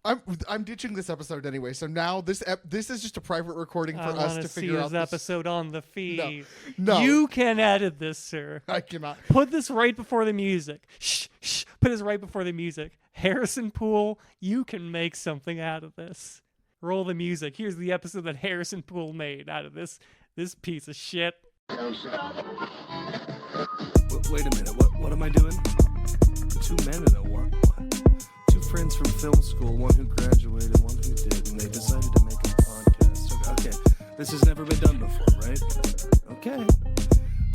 I'm ditching this episode anyway. So now this is just a private recording for us to figure out this episode on the feed. No. You can edit this, sir. I cannot. Put this right before the music. Shh. Put this right before the music. Harrison Poole, you can make something out of this. Roll the music. Here's the episode that Harrison Poole made out of this piece of shit. Wait a minute. What am I doing? Two men and a what? Two friends from film school, one who graduated, one who did, and they decided to make a podcast. Okay, this has never been done before, right? Okay.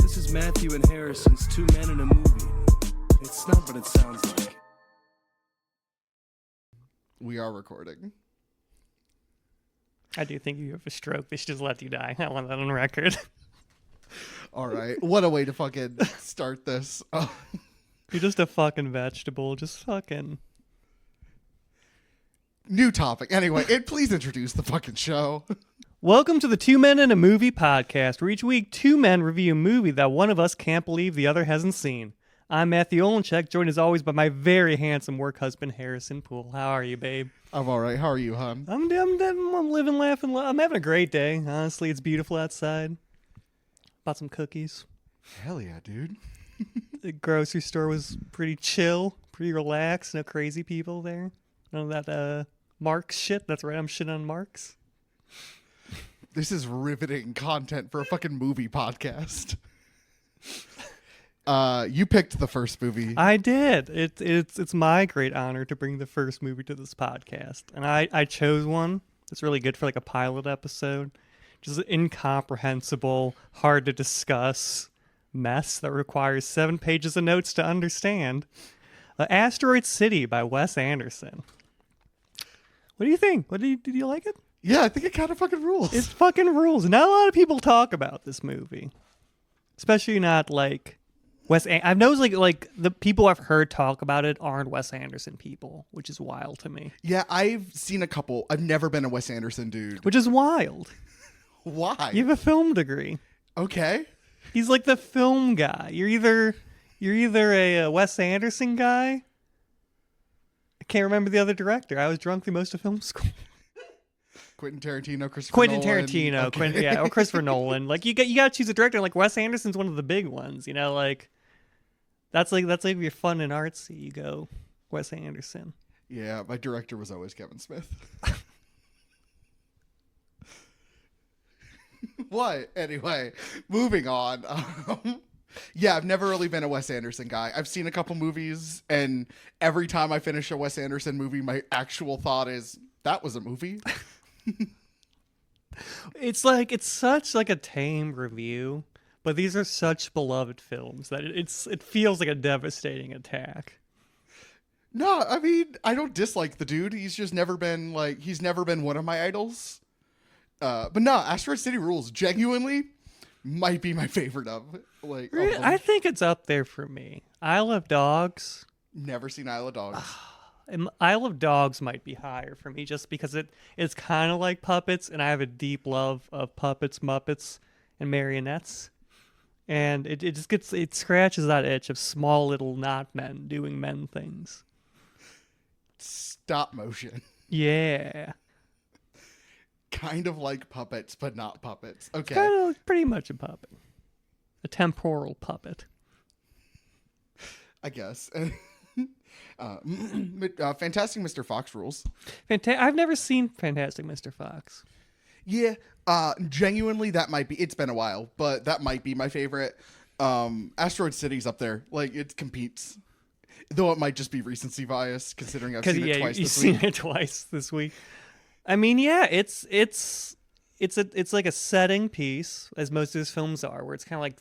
This is Matthew and Harrison's Two Men in a Movie. It's not what it sounds like. We are recording. I do think you have a stroke. They should just let you die. I want that on record. All right. What a way to fucking start this. You're just a fucking vegetable. Just fucking... New topic. Anyway, please introduce the fucking show. Welcome to the Two Men in a Movie podcast, where each week two men review a movie that one of us can't believe the other hasn't seen. I'm Matthew Olenchek, joined as always by my very handsome work husband, Harrison Poole. How are you, babe? I'm all right. How are you, hon? I'm living, laughing. I'm having a great day. Honestly, it's beautiful outside. Bought some cookies. Hell yeah, dude. The grocery store was pretty chill, pretty relaxed. No crazy people there. None of that Marx shit. That's right, I'm shitting on Marx. This is riveting content for a fucking movie podcast. You picked the first movie. I did. It's my great honor to bring the first movie to this podcast. And I chose one that's really good for like a pilot episode. Just an incomprehensible, hard to discuss mess that requires 7 pages of notes to understand. Asteroid City by Wes Anderson. What do you think? Did you like it? Yeah, I think it kind of fucking rules. It fucking rules. Not a lot of people talk about this movie. Especially not like I've noticed like the people I've heard talk about it aren't Wes Anderson people, which is wild to me. Yeah, I've seen a couple. I've never been a Wes Anderson dude. Which is wild. Why? You have a film degree. Okay. He's like the film guy. You're either a Wes Anderson guy. I can't remember the other director. I was drunk through most of film school. Quentin Tarantino, Christopher Quentin Nolan. Tarantino, Okay. or Christopher Nolan. Like you got to choose a director. Like Wes Anderson's one of the big ones. You know, like that's like if you're fun and artsy, you go Wes Anderson. Yeah, my director was always Kevin Smith. What? Anyway, moving on. Yeah, I've never really been a Wes Anderson guy. I've seen a couple movies, and every time I finish a Wes Anderson movie, my actual thought is, that was a movie. It's such like a tame review, but these are such beloved films that it feels like a devastating attack. No, I mean, I don't dislike the dude. He's just never been one of my idols. But no, Asteroid City rules. Genuinely, might be my favorite of Really? I think it's up there for me. Isle of Dogs. Never seen Isle of Dogs. And Isle of Dogs might be higher for me just because it's kind of like puppets, and I have a deep love of puppets, Muppets, and marionettes. And it scratches that itch of small little not men doing men things. Stop motion. Yeah. Kind of like puppets, but not puppets. Okay. Kind of pretty much a puppet. A temporal puppet. I guess. Fantastic Mr. Fox rules. I've never seen Fantastic Mr. Fox. Yeah, genuinely, that might be. It's been a while, but that might be my favorite. Asteroid City's up there. Like, it competes, though it might just be recency bias, considering I've seen it twice you've this seen week. it twice this week. I mean, yeah, it's like a setting piece, as most of his films are, where it's kind of like,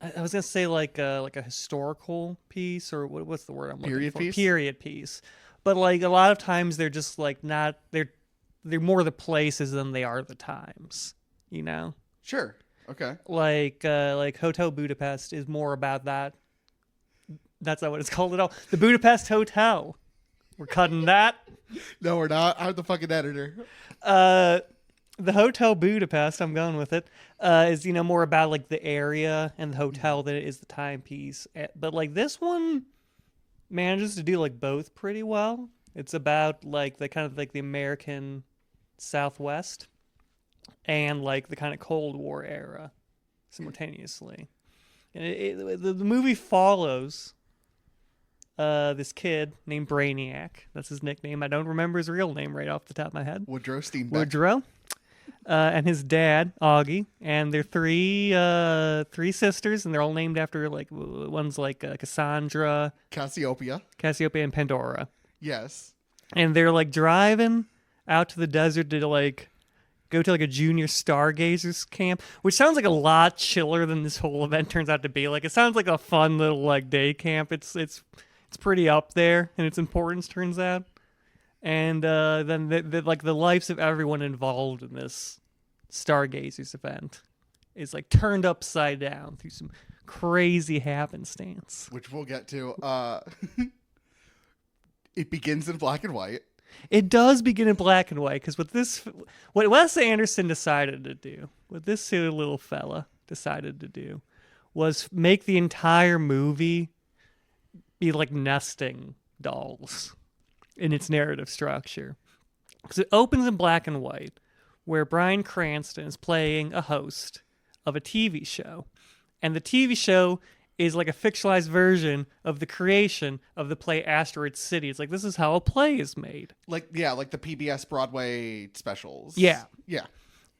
I was gonna say like a historical piece, or what's the word I'm looking Period for? piece? Period piece. But like a lot of times they're just like not they're more the places than they are the times, you know? Sure. Okay. Like Hotel Budapest is more about that. That's not what it's called at all. The Budapest Hotel. We're cutting that. No, we're not. I'm the fucking editor. The Hotel Budapest, I'm going with it, is, more about like the area and the hotel than it is the timepiece. But like this one manages to do like both pretty well. It's about like the kind of like the American Southwest and like the kind of Cold War era simultaneously. And the movie follows this kid named Brainiac. That's his nickname. I don't remember his real name right off the top of my head. Woodrow Steenbeck. Woodrow. And his dad, Augie, and they're three sisters, and they're all named after like one's like Cassandra, Cassiopeia. and Pandora. Yes. And they're like driving out to the desert to like go to like a junior stargazers camp, which sounds like a lot chiller than this whole event turns out to be. Like it sounds like a fun little like day camp. It's pretty up there in its importance, turns out. And then like the lives of everyone involved in this stargazers event is like turned upside down through some crazy happenstance, Which we'll get to. It begins in black and white. It does begin in black and white because what Wes Anderson decided to do, what this silly little fella decided to do, was make the entire movie be like nesting dolls in its narrative structure. Because it opens in black and white, where Bryan Cranston is playing a host of a TV show, and the TV show is like a fictionalized version of the creation of the play Asteroid City. It's like, this is how a play is made. Like the PBS Broadway specials. Yeah. Yeah.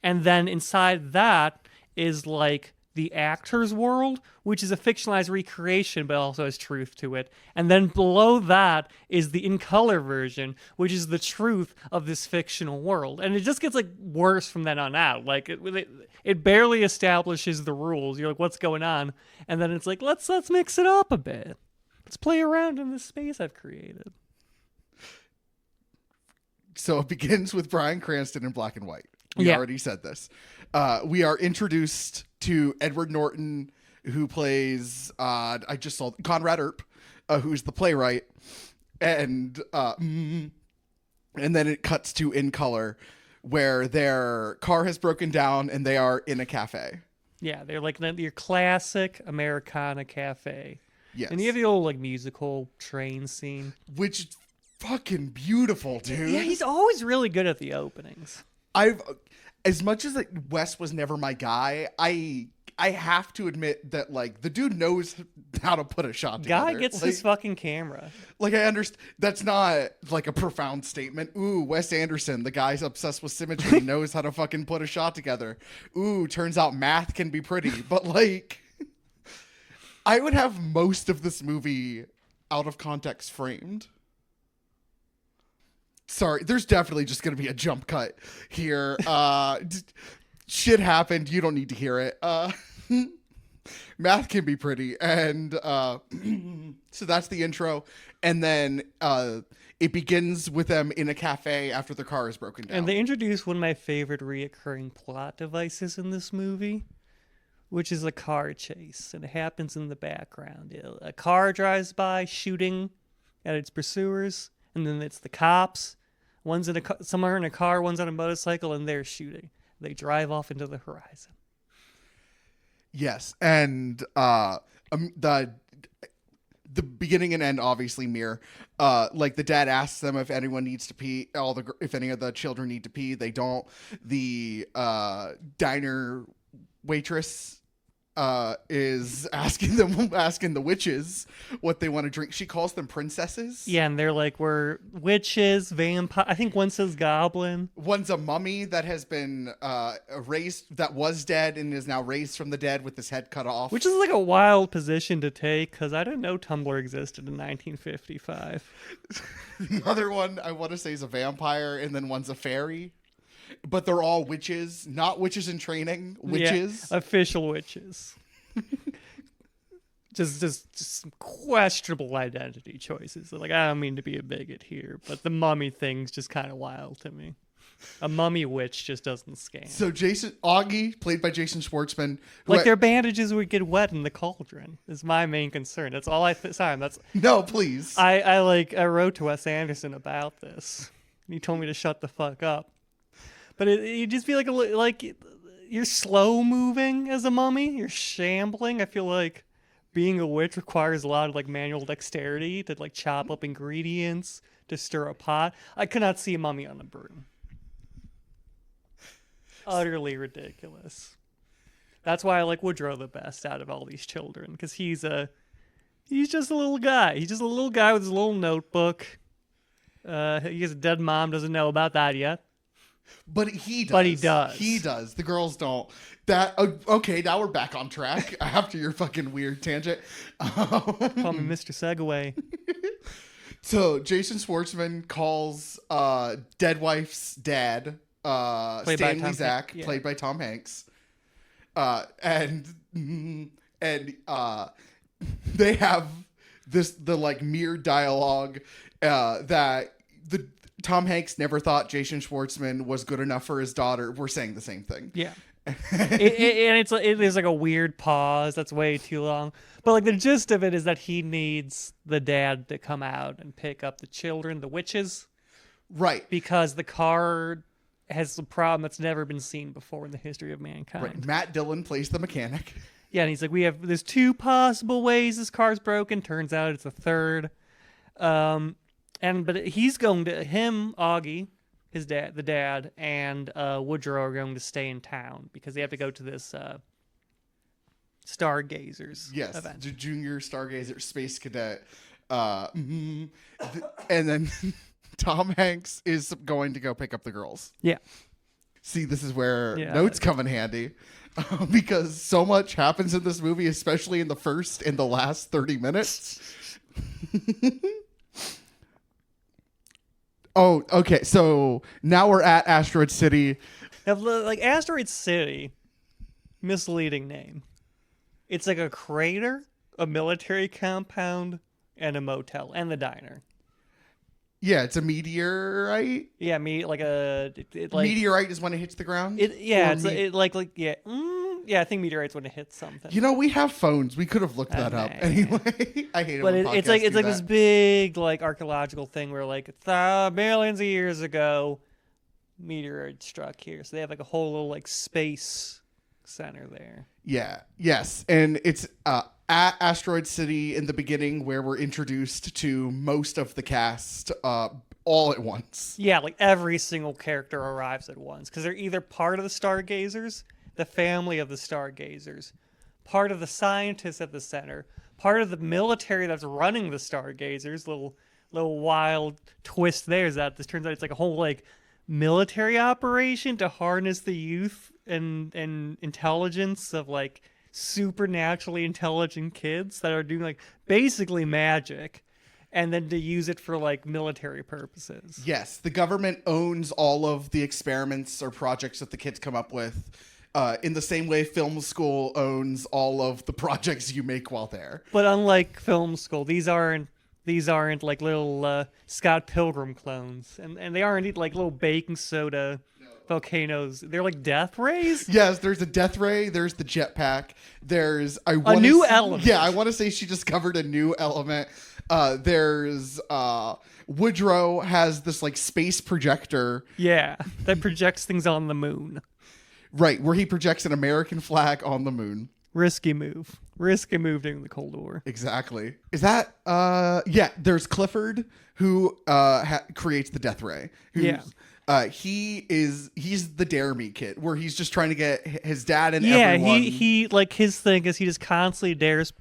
And then inside that is like the actor's world, which is a fictionalized recreation, but also has truth to it. And then below that is the in color version, which is the truth of this fictional world. And it just gets like worse from then on out. Like it barely establishes the rules. You're like, what's going on? And then it's like, let's mix it up a bit. Let's play around in this space I've created. So it begins with Bryan Cranston in black and white. We already said this. We are introduced to Edward Norton, who plays, I just saw Conrad Earp, who's the playwright. And then it cuts to in color, where their car has broken down and they are in a cafe. Yeah, they're like your classic Americana cafe. Yes. And you have the old like musical train scene. Which is fucking beautiful, dude. Yeah, he's always really good at the openings. As much as like Wes was never my guy, I have to admit that like the dude knows how to put a shot together. Guy gets like, his fucking camera. Like I understand that's not like a profound statement. Ooh, Wes Anderson, the guy's obsessed with symmetry, knows how to fucking put a shot together. Ooh, turns out math can be pretty. But like I would have most of this movie out of context framed. Sorry, there's definitely just going to be a jump cut here. Shit happened. You don't need to hear it. Math can be pretty. And so that's the intro. And then it begins with them in a cafe after their car is broken down. And they introduce one of my favorite reoccurring plot devices in this movie, which is a car chase. And it happens in the background. A car drives by shooting at its pursuers. And then it's the cops. One's in somewhere in a car, one's on a motorcycle, and they're shooting. They drive off into the horizon. Yes, and the beginning and end obviously mirror. Like the dad asks them if anyone needs to pee. If any of the children need to pee, they don't. The diner waitress is asking the witches what they want to drink. She calls them princesses. Yeah, and they're like, we're witches, vampire. I think one says goblin. One's a mummy that has been raised, that was dead and is now raised from the dead with his head cut off. Which is like a wild position to take, because I didn't know Tumblr existed in 1955. The other one I want to say is a vampire, and then one's a fairy. But they're all witches, not witches in training. Witches, yeah, official witches. just some questionable identity choices. Like, I don't mean to be a bigot here, but the mummy thing's just kind of wild to me. A mummy witch just doesn't scan. So Augie, played by Jason Schwartzman, like their bandages would get wet in the cauldron. Is my main concern. That's all sorry, that's no, please. I wrote to Wes Anderson about this. He told me to shut the fuck up. But you just feel like you're slow moving as a mummy. You're shambling. I feel like being a witch requires a lot of like manual dexterity to like chop up ingredients, to stir a pot. I could not see a mummy on a broom. Utterly ridiculous. That's why I like Woodrow the best out of all these children, because he's just a little guy. He's just a little guy with his little notebook. He has a dead mom, doesn't know about that yet. But he does. But he does. He does. The girls don't. Okay, now we're back on track after your fucking weird tangent. Call me Mr. Segway. So Jason Schwartzman calls dead wife's dad, Stanley Zach, played by Tom Hanks. And they have the like mere dialogue that the Tom Hanks never thought Jason Schwartzman was good enough for his daughter. We're saying the same thing. Yeah. And it is like a weird pause that's way too long. But like the gist of it is that he needs the dad to come out and pick up the children, the witches. Right. Because the car has a problem that's never been seen before in the history of mankind. Right. Matt Dillon plays the mechanic. Yeah, and he's like, there's two possible ways this car's broken. Turns out it's a third. But he's going to Augie, his dad, the dad, and Woodrow are going to stay in town because they have to go to this Stargazers event. Junior Stargazer Space Cadet. And then Tom Hanks is going to go pick up the girls. Yeah. See, this is where notes come in handy. Because so much happens in this movie, especially in the first and the last 30 minutes. Oh, okay. So now we're at Asteroid City. Now, like Asteroid City, misleading name. It's like a crater, a military compound, and a motel, and the diner. Yeah, it's a meteorite. Yeah, meteorite is when it hits the ground. Yeah, I think meteorite's when it hits something. You know, we have phones. We could have looked that up. Anyway, I hate it. But it's like this big like archaeological thing where like millions of years ago, meteorite struck here. So they have like a whole little like space center there. Yeah. Yes, and it's at Asteroid City in the beginning where we're introduced to most of the cast all at once. Yeah, like every single character arrives at once because they're either part of the Stargazers, the family of the Stargazers, part of the scientists at the center, part of the military that's running the Stargazers. Little wild twist there is that this turns out it's like a whole like military operation to harness the youth and intelligence of like supernaturally intelligent kids that are doing like basically magic, and then to use it for like military purposes. Yes, the government owns all of the experiments or projects that the kids come up with. In the same way film school owns all of the projects you make while there. But unlike film school, these aren't like little Scott Pilgrim clones, and they aren't like little baking soda volcanoes. They're like death rays. Yes, there's a death ray. There's the jetpack. There's a new element. Yeah, I want to say she discovered a new element. There's Woodrow has this like space projector. Yeah, that projects things on the moon. Right, where he projects an American flag on the moon. Risky move during the Cold War. Exactly. Is that there's Clifford who creates the death ray. He's the Dare Me kid, where he's just trying to get his dad and everyone. he like his thing is he just constantly dares.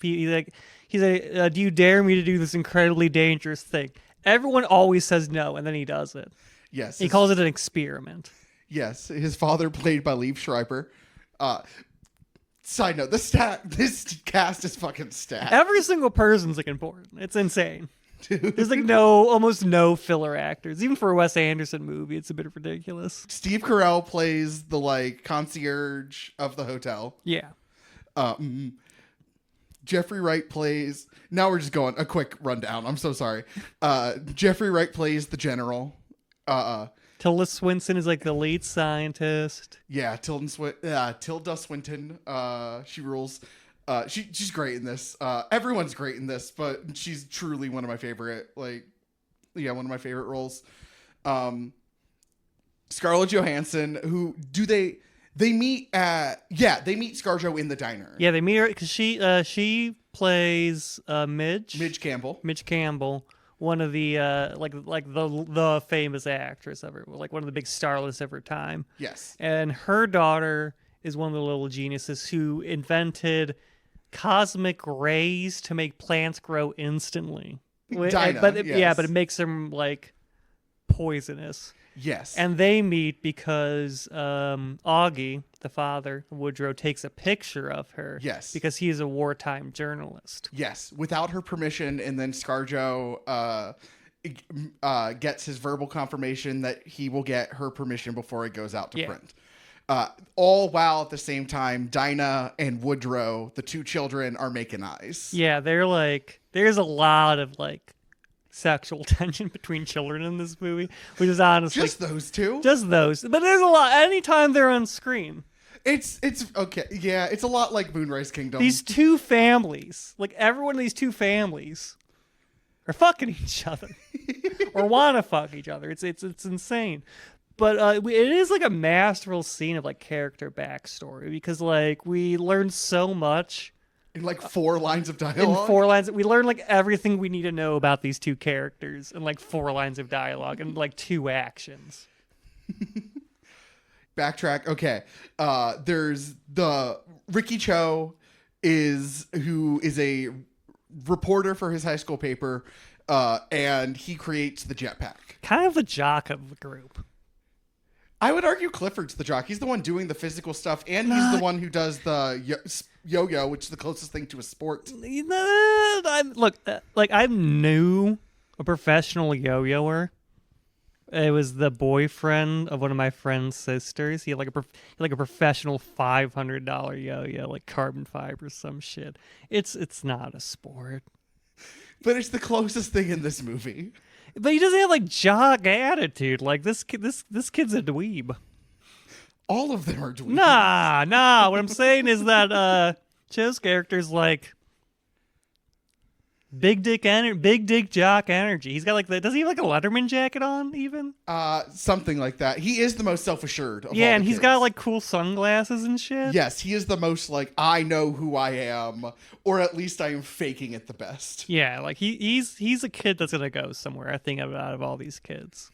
He's like, do you dare me to do this incredibly dangerous thing? Everyone always says no, and then he does it. Yes, he calls it an experiment. Yes, his father played by Liev Schreiber. Side note: this cast is fucking stacked. Every single person's like important. It's insane. Dude. There's like almost no filler actors. Even for a Wes Anderson movie, it's a bit ridiculous. Steve Carell plays the like concierge of the hotel. Yeah. Jeffrey Wright plays. Now we're just going a quick rundown. I'm so sorry. Jeffrey Wright plays the general. Tilda Swinton is like the lead scientist. Yeah, Tilda Swinton. She rules. She's great in this. Everyone's great in this, but she's truly one of my favorite. One of my favorite roles. Scarlett Johansson. Who do they meet at? Yeah, they meet ScarJo in the diner. Yeah, they meet her because she plays Midge Campbell. Midge Campbell, one of the the famous actress ever, like one of the big starlets of her time. Yes. And her daughter is one of the little geniuses who invented cosmic rays to make plants grow instantly. Dinah, but yes. but it makes them like poisonous. Yes. And they meet because Augie, the father, Woodrow, takes a picture of her. Yes. Because he is a wartime journalist. Yes, without her permission, and then ScarJo gets his verbal confirmation that he will get her permission before it goes out to print. All while at the same time, Dinah and Woodrow, the two children, are making eyes. Yeah, they're like, there's a lot of like sexual tension between children in this movie, which is honestly Just those two? just those. But there's a lot anytime they're on screen. It's okay. Yeah, it's a lot like Moonrise Kingdom. These two families, like every one of these two families, are fucking each other or want to fuck each other. It's insane. But it is like a masterful scene of like character backstory because like we learn so much in like 4 lines of dialogue. in 4 lines. We learn like everything we need to know about these two characters in like 4 lines of dialogue and like 2 actions. Backtrack. Okay. There's the Ricky Cho who is a reporter for his high school paper, and he creates the jetpack. Kind of the jock of the group. I would argue Clifford's the jock. He's the one doing the physical stuff, and he's the one who does the yo-yo, which is the closest thing to a sport. I knew a professional yo-yoer. It was the boyfriend of one of my friend's sisters. He had like a professional $500 yo-yo, like carbon fiber, some shit. It's not a sport, but it's the closest thing in this movie. But he doesn't have like jock attitude. Like this kid's a dweeb. All of them are dweebs. Nah. What I'm saying is that Cho's character's like big dick jock energy. He's got like does he have like a Letterman jacket on even? Something like that. He is the most self-assured of all and the he's kids. got like cool sunglasses and shit. Yes, he is the most like, I know who I am, or at least I am faking it the best. Yeah, like he's a kid that's gonna go somewhere. I think out of all these kids,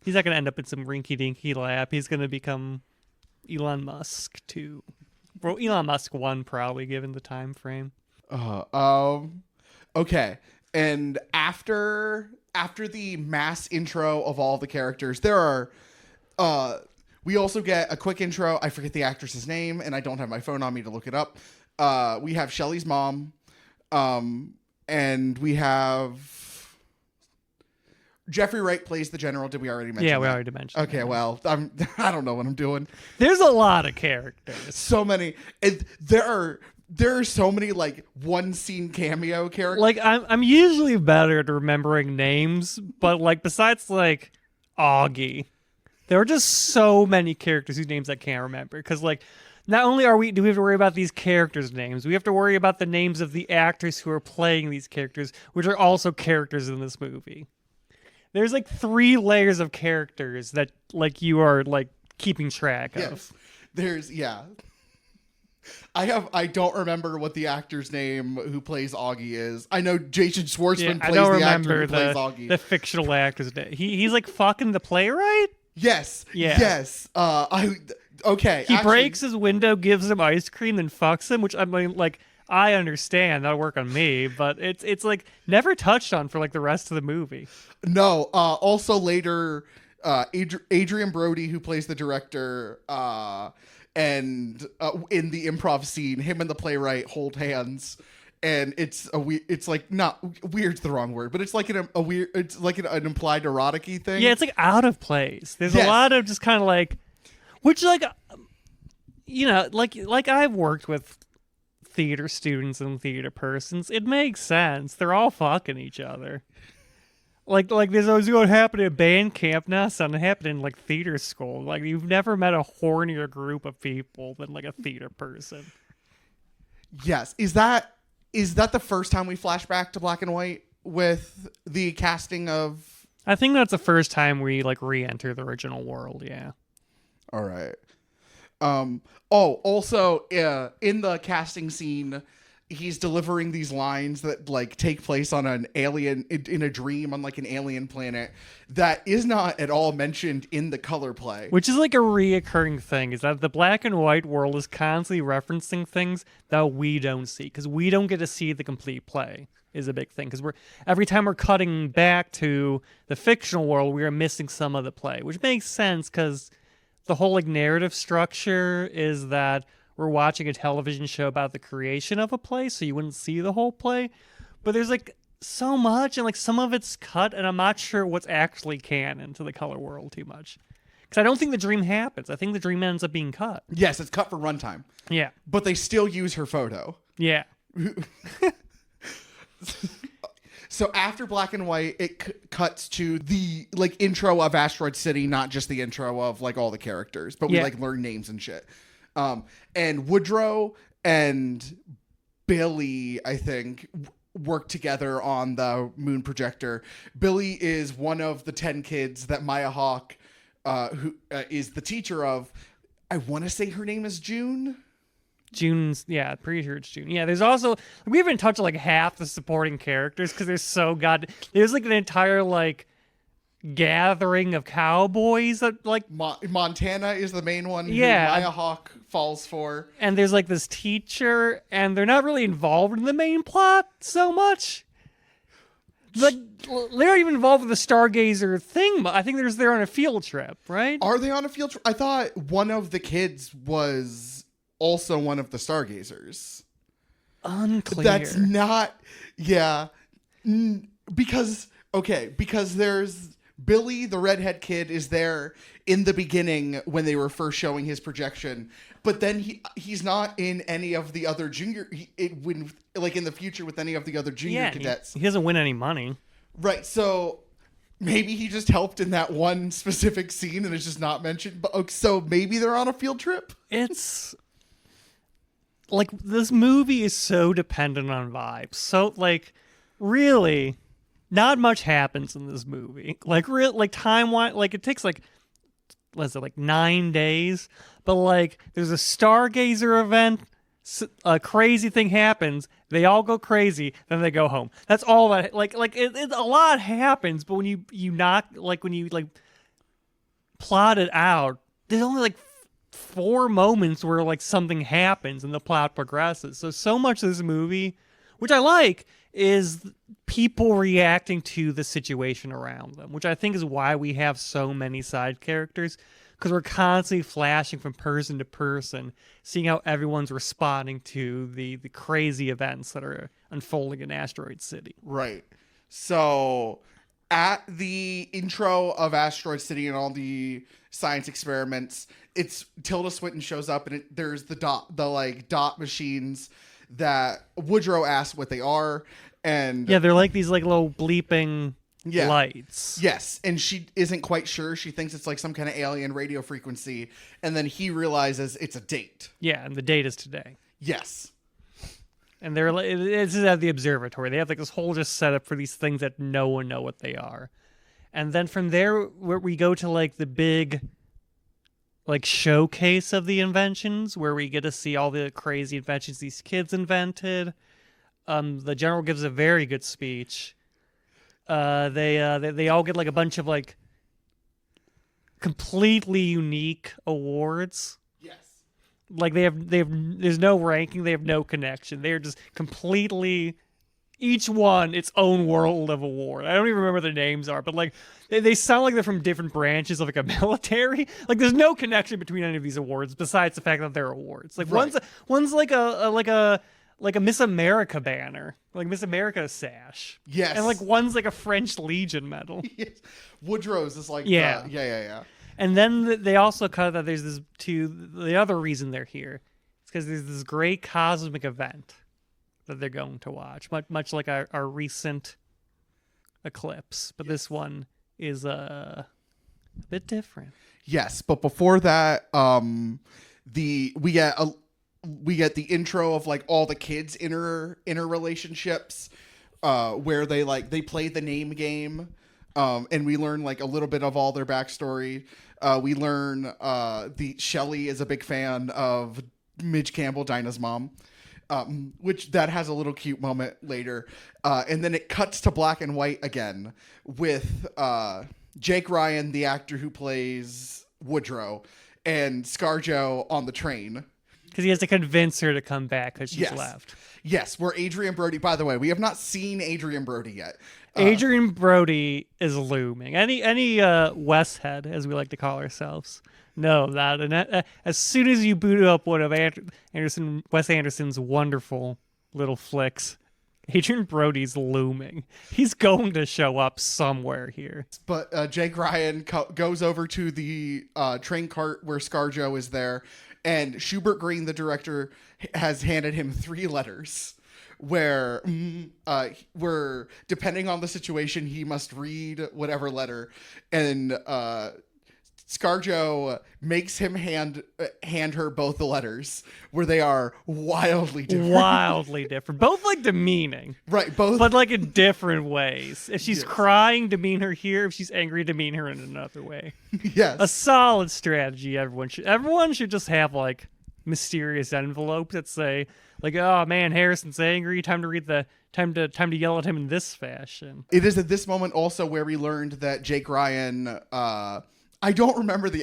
he's not gonna end up in some rinky-dinky lab. He's gonna become Elon Musk too. Well, Elon Musk 1 probably, given the time frame. Okay, and after the mass intro of all the characters, there are we also get a quick intro. I forget the actress's name, and I don't have my phone on me to look it up. We have Shelley's mom, and we have Jeffrey Wright plays the general. Did we already mention? Yeah, we that? already mentioned. Okay, that. Well, I don't know what I'm doing. There's a lot of characters. So many. There are so many like one scene cameo characters. Like I'm usually better at remembering names, but like besides like Augie, there are just so many characters whose names I can't remember. Because like not only do we have to worry about these characters' names, we have to worry about the names of the actors who are playing these characters, which are also characters in this movie. There's like 3 layers of characters that like you are like keeping track of. Yes. There's I don't remember what the actor's name who plays Augie is. I know Jason Schwartzman plays the actor who plays Augie. The fictional actor's name. He's like fucking the playwright? Yes. Yeah. Yes. Okay. He breaks his window, gives him ice cream, then fucks him, which I mean like I understand that'll work on me, but it's like never touched on for like the rest of the movie. No. Also later, Adrian Brody, who plays the director, and in the improv scene, him and the playwright hold hands, and it's like not weird's the wrong word, but it's like an implied erotic-y thing. Yeah, it's like out of place. There's Yes. a lot of just kind of like, which like, you know, like I've worked with theater students and theater persons. It makes sense. They're all fucking each other. Like there's always going to happen at band camp. Now it's something happening in like theater school. Like you've never met a hornier group of people than like a theater person. Yes. Is that the first time we flash back to black and white with the casting of? I think that's the first time we like re-enter the original world. Yeah. All right. Also, in the casting scene, he's delivering these lines that like take place on an alien in a dream on like an alien planet that is not at all mentioned in the color play. Which is like a reoccurring thing, is that the black and white world is constantly referencing things that we don't see, because we don't get to see the complete play is a big thing. Because every time we're cutting back to the fictional world, we are missing some of the play, which makes sense because the whole like narrative structure is that we're watching a television show about the creation of a play, so you wouldn't see the whole play. But there's like so much, and like some of it's cut, and I'm not sure what's actually canon to the color world too much. Because I don't think the dream happens. I think the dream ends up being cut. Yes, it's cut for runtime. Yeah. But they still use her photo. Yeah. So after black and white, it cuts to the like intro of Asteroid City, not just the intro of like all the characters, but we like learn names and shit. And Woodrow and Billy, I think, work together on the moon projector. Billy is one of the 10 kids that Maya Hawke, who is the teacher of. I want to say her name is June. June's, yeah, pretty sure it's June. Yeah, there's also, we haven't touched like half the supporting characters because there's like an entire like gathering of cowboys that like Montana is the main one who Yeah. Maya Hawke falls for. and there's like this teacher, and they're not really involved in the main plot so much. Like they're not even involved with the Stargazer thing. I think they're on a field trip, right? Are they on a field trip? I thought one of the kids was also one of the Stargazers. Unclear. That's not, yeah. Because there's Billy, the redhead kid, is there in the beginning when they were first showing his projection, but then he's not in any of the other in the future with any of the other junior cadets. He doesn't win any money. Right, so maybe he just helped in that one specific scene and it's just not mentioned. But so maybe they're on a field trip. It's like this movie is so dependent on vibes. So like really not much happens in this movie. Like time wise, like it takes like what is it, like 9 days, but like there's a Stargazer event, a crazy thing happens, they all go crazy, then they go home. That's all that it a lot happens, but when you plot it out, there's only like 4 moments where like something happens and the plot progresses. So much of this movie, which I like, is people reacting to the situation around them, which I think is why we have so many side characters, because we're constantly flashing from person to person, seeing how everyone's responding to the crazy events that are unfolding in Asteroid City. Right. So at the intro of Asteroid City and all the science experiments, it's Tilda Swinton shows up, and there's the dot machines that Woodrow asks what they are, and yeah, they're like these like little bleeping lights. Yes, and she isn't quite sure. She thinks it's like some kind of alien radio frequency, and then he realizes it's a date. Yeah, and the date is today. Yes. And they're like, it's at the observatory. They have like this whole just setup for these things that no one know what they are. And then from there, where we go to like the big like showcase of the inventions, where we get to see all the crazy inventions these kids invented. The general gives a very good speech. They all get like a bunch of like completely unique awards. Yes. Like there's no ranking, they have no connection. They're just completely, each one its own world of award. I don't even remember what their names are, but like they sound like they're from different branches of like a military. Like there's no connection between any of these awards besides the fact that they're awards. Like right. one's like a Miss America banner, like Miss America sash. Yes. And like one's like a French Legion medal. Yes. Woodrow's is like yeah. Yeah. And then they also cut that there's this the other reason they're here. It's because there's this great cosmic event that they're going to watch, much like our recent eclipse, but this one is a bit different. Yes, but before that, we get the intro of like all the kids' inner relationships, where they play the name game, and we learn like a little bit of all their backstory. We learn the Shelley is a big fan of Midge Campbell, Dinah's mom. which that has a little cute moment later. And then it cuts to black and white again with Jake Ryan, the actor who plays Woodrow, and ScarJo on the train. Because he has to convince her to come back because she's Yes. left. Yes, where Adrian Brody, by the way, we have not seen Adrian Brody yet. Adrian Brody is looming. Any Wes head, as we like to call ourselves, know that. And as soon as you boot up one of Wes Anderson's wonderful little flicks, Adrian Brody's looming. He's going to show up somewhere here. But Jake Ryan goes over to the train cart where ScarJo is there, and Schubert Green, the director, has handed him 3 letters where depending on the situation, he must read whatever letter, and ScarJo makes him hand her both the letters, where they are wildly different. Both like demeaning. Right, both. But like in different ways. If she's crying, demean her here. If she's angry, demean her in another way. Yes. A solid strategy. Everyone should just have like mysterious envelopes that say like, oh man, Harrison's angry. Time to yell at him in this fashion. It is at this moment also where we learned that Jake Ryan, I don't remember the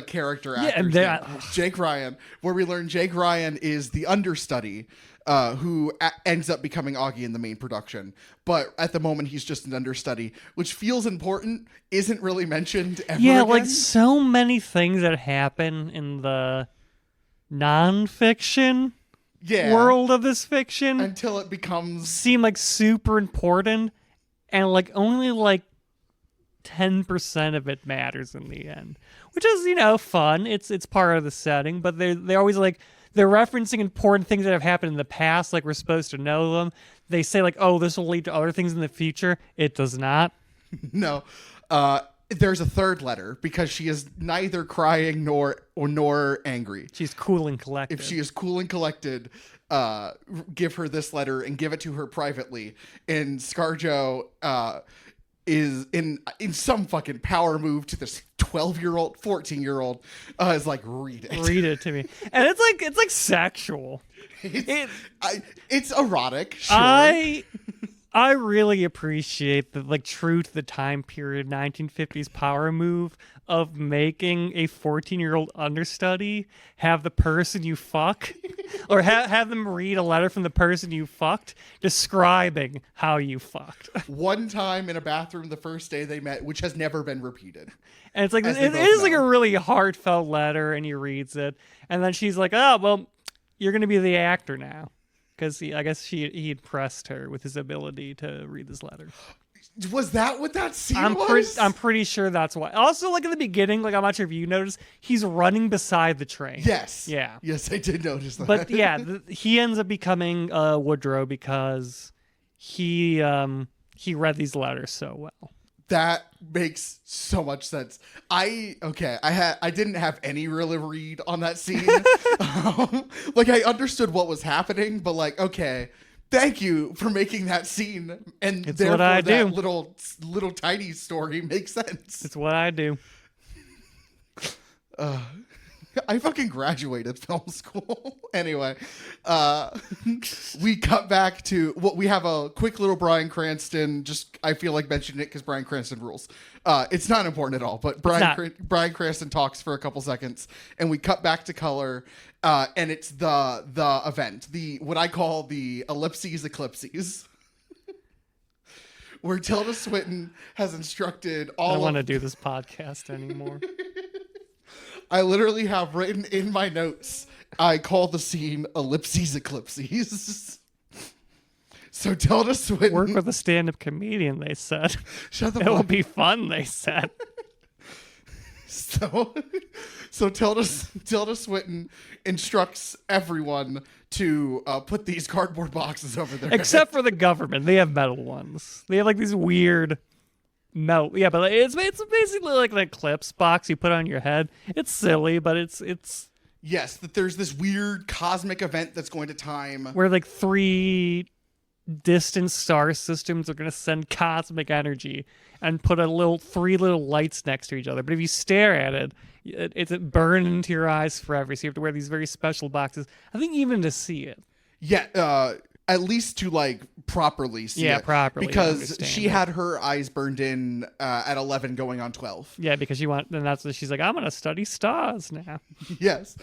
character actor's name. Jake Ryan, where we learn Jake Ryan is the understudy who ends up becoming Augie in the main production. But at the moment, he's just an understudy, which feels important, isn't really mentioned ever again. Like so many things that happen in the non-fiction world of this fiction until it becomes seem like super important, and like only like 10% of it matters in the end, which is fun. It's part of the setting, but they always like they're referencing important things that have happened in the past, like we're supposed to know them. They say like, oh, this will lead to other things in the future. It does not. No. There's a third letter because she is neither crying nor angry. She's cool and collected. If she is cool and collected, give her this letter and give it to her privately. And ScarJo is in some fucking power move to this 12-year-old, 14-year-old is like, read it to me. And it's like sexual. It's erotic. Sure. I really appreciate the like true to the time period 1950s power move of making a 14-year-old understudy have the person you fuck or have them read a letter from the person you fucked describing how you fucked. One time in a bathroom the first day they met, which has never been repeated. And it's like it is like a really heartfelt letter, and he reads it, and then she's like, "Oh, well, you're going to be the actor now." Because I guess he impressed her with his ability to read this letter. Was that what that scene was? I'm pretty sure that's why. Also, like in the beginning, like I'm not sure if you noticed, he's running beside the train. Yes. Yeah. Yes, I did notice that. But yeah, he ends up becoming Woodrow because he read these letters so well. That makes so much sense. I didn't have any really read on that scene. Like I understood what was happening, but like, okay, thank you for making that scene, and it's therefore what I that do. little tiny story makes sense. It's what I do. I fucking graduated film school. Anyway, we cut back to we have a quick little Bryan Cranston. Just I feel like mentioning it because Bryan Cranston rules. It's not important at all, but Bryan Cranston talks for a couple seconds, and we cut back to color, and it's the event, what I call the ellipses eclipses. Where Tilda Swinton has instructed all. I don't want to do this podcast anymore. I literally have written in my notes, I call the scene ellipses eclipses. So Tilda Swinton... Work with a stand-up comedian, they said. Shut the fuck. It will be fun, they said. So Tilda Swinton instructs everyone to put these cardboard boxes over there. Except for the government. They have metal ones. They have like these weird... No, yeah, but it's basically like an eclipse box you put on your head. It's silly, but it's yes, that there's this weird cosmic event that's going to time where like 3 distant star systems are going to send cosmic energy and put 3 little lights next to each other. But if you stare at it, it's burn into your eyes forever. So you have to wear these very special boxes. I think even to see it. Yeah, at least to like properly see it. Properly because understand she it. had her eyes burned in at 11 going on 12. Yeah, because then that's what she's like, I'm gonna study stars now. Yes.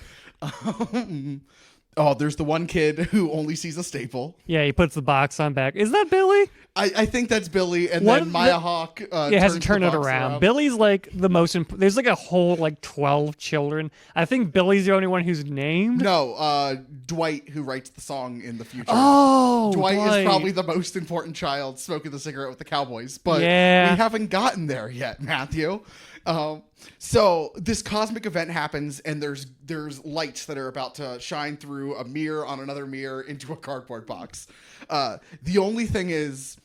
Oh, there's the one kid who only sees a staple. Yeah, he puts the box on back. Is that Billy? I think that's Billy, and What then the- Maya Hawke Has to turns turn the it box around. Billy's like the most. There's like a whole like 12 children. I think Billy's the only one who's named. No, Dwight, who writes the song in the future. Oh, Dwight is probably the most important child smoking the cigarette with the Cowboys, but Yeah. we haven't gotten there yet, Matthew. So this cosmic event happens, and there's lights that are about to shine through a mirror on another mirror into a cardboard box. The only thing is,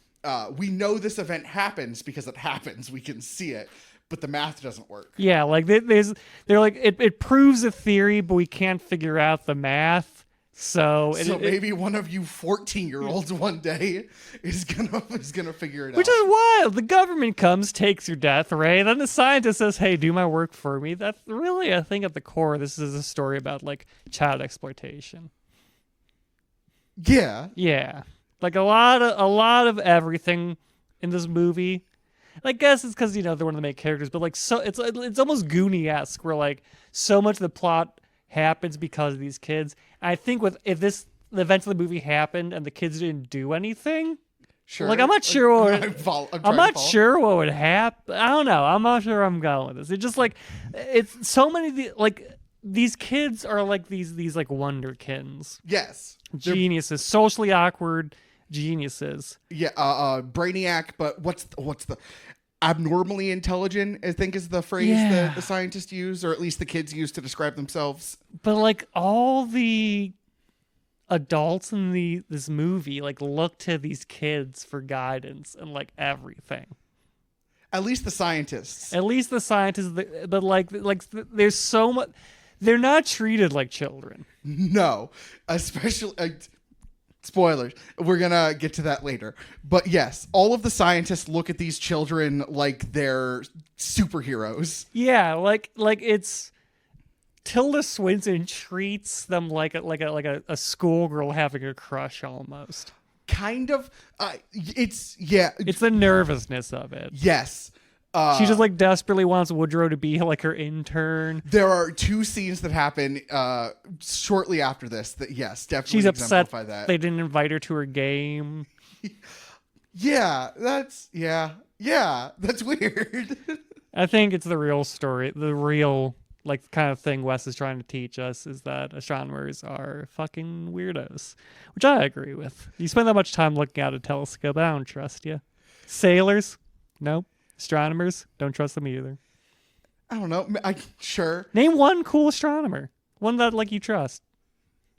we know this event happens because it happens. We can see it, but the math doesn't work. Yeah, like they're like it proves a theory, but we can't figure out the math. So Maybe one of you 14-year-olds one day is gonna figure it which out. is wild. The government comes, takes your death ray. Then the scientist says, "Hey, do my work for me." That's really, I think, at the core, this is a story about like child exploitation. Yeah. Yeah, like a lot of everything in this movie. I guess it's because they're one of the main characters, but like so it's almost Goonie-esque, where like so much of the plot happens because of these kids. And I think if the events of the movie happened and the kids didn't do anything, Sure. like I'm not sure what I'm not sure what would happen. I don't know. I'm not sure where I'm going with this. It's just like it's so many like these kids are like these like wonderkins, Yes. They're- geniuses, socially awkward geniuses. Yeah. Brainiac, but what's the abnormally intelligent, I think, is the phrase Yeah. that the scientists use, or at least the kids use to describe themselves. But like all the adults in this movie like look to these kids for guidance and like everything. At least the scientists. At least the scientists, but like there's so much. They're not treated like children. No. Especially... spoilers. We're gonna get to that later. But yes, all of the scientists look at these children like they're superheroes. Yeah, like it's Tilda Swinton treats them like a schoolgirl having a crush almost. Kind of. It's the nervousness of it. yes. She just like desperately wants Woodrow to be like her intern. There are two scenes that happen shortly after this that, yes, definitely She's upset exemplify that. they didn't invite her to her game. Yeah, that's weird. I think it's the real story, the real like kind of thing Wes is trying to teach us is that astronomers are fucking weirdos, which I agree with. You spend that much time looking at a telescope, I don't trust you. Sailors, nope. Astronomers, don't trust them either. I don't know. Sure. Name one cool astronomer, one that like you trust.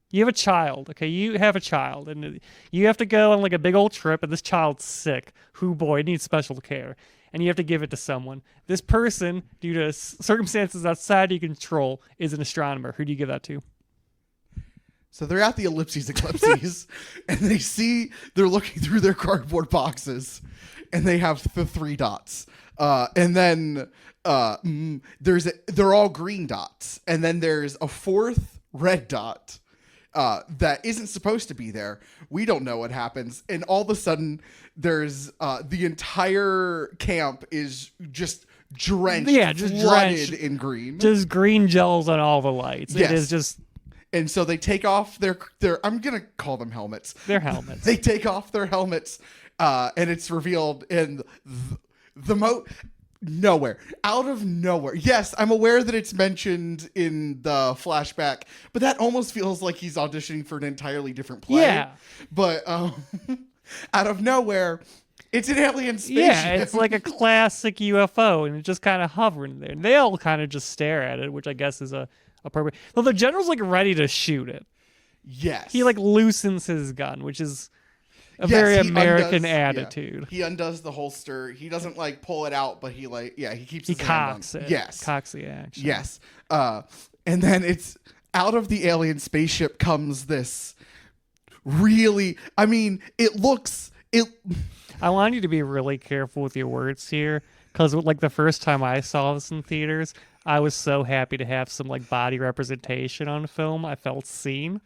You have a child, okay? You have a child, and you have to go on like a big old trip, and this child's sick. Who boy needs special care, and you have to give it to someone. This person, due to circumstances outside your control, is an astronomer. Who do you give that to? So they're at the ellipses eclipses, and they're looking through their cardboard boxes, and they have the 3 dots. And then they're all green dots, and then there's a 4th red dot that isn't supposed to be there. We don't know what happens, and all of a sudden, there's the entire camp is just drenched, flooded in green. Just green gels on all the lights. Yes. It is just. And so they take off their I'm gonna call them helmets. Their helmets. They take off their helmets, and it's revealed in nowhere, out of nowhere. Yes, I'm aware that it's mentioned in the flashback, but that almost feels like he's auditioning for an entirely different play. Yeah. But out of nowhere, it's an alien spaceship. Yeah, it's like a classic UFO, and it's just kind of hovering there. And they all kind of just stare at it, which I guess is a appropriate. Well, the general's like ready to shoot it. Yes. He like loosens his gun, which is a Yes, very he American yeah. Attitude. He undoes the holster. He doesn't like pull it out, but he keeps his hand Cocks on. it. Yes. Cocks the action. Yes. And then it's out of the alien spaceship comes this really, I mean, I want you to be really careful with your words here, because like the first time I saw this in theaters, I was so happy to have some like body representation on film. I felt seen.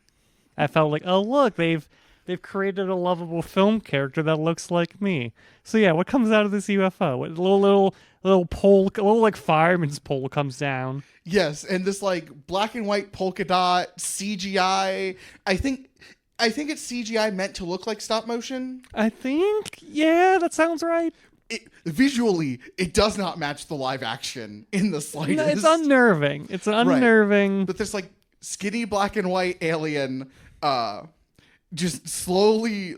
I felt like, oh look, they've created a lovable film character that looks like me. So yeah, what comes out of this UFO? What little pole, a little like fireman's pole comes down. Yes, and this like black and white polka dot CGI. I think it's CGI meant to look like stop motion. I think, yeah, that sounds right. Visually, it does not match the live action in the slightest. No, it's unnerving. It's unnerving. Right. But this like skinny black and white alien just slowly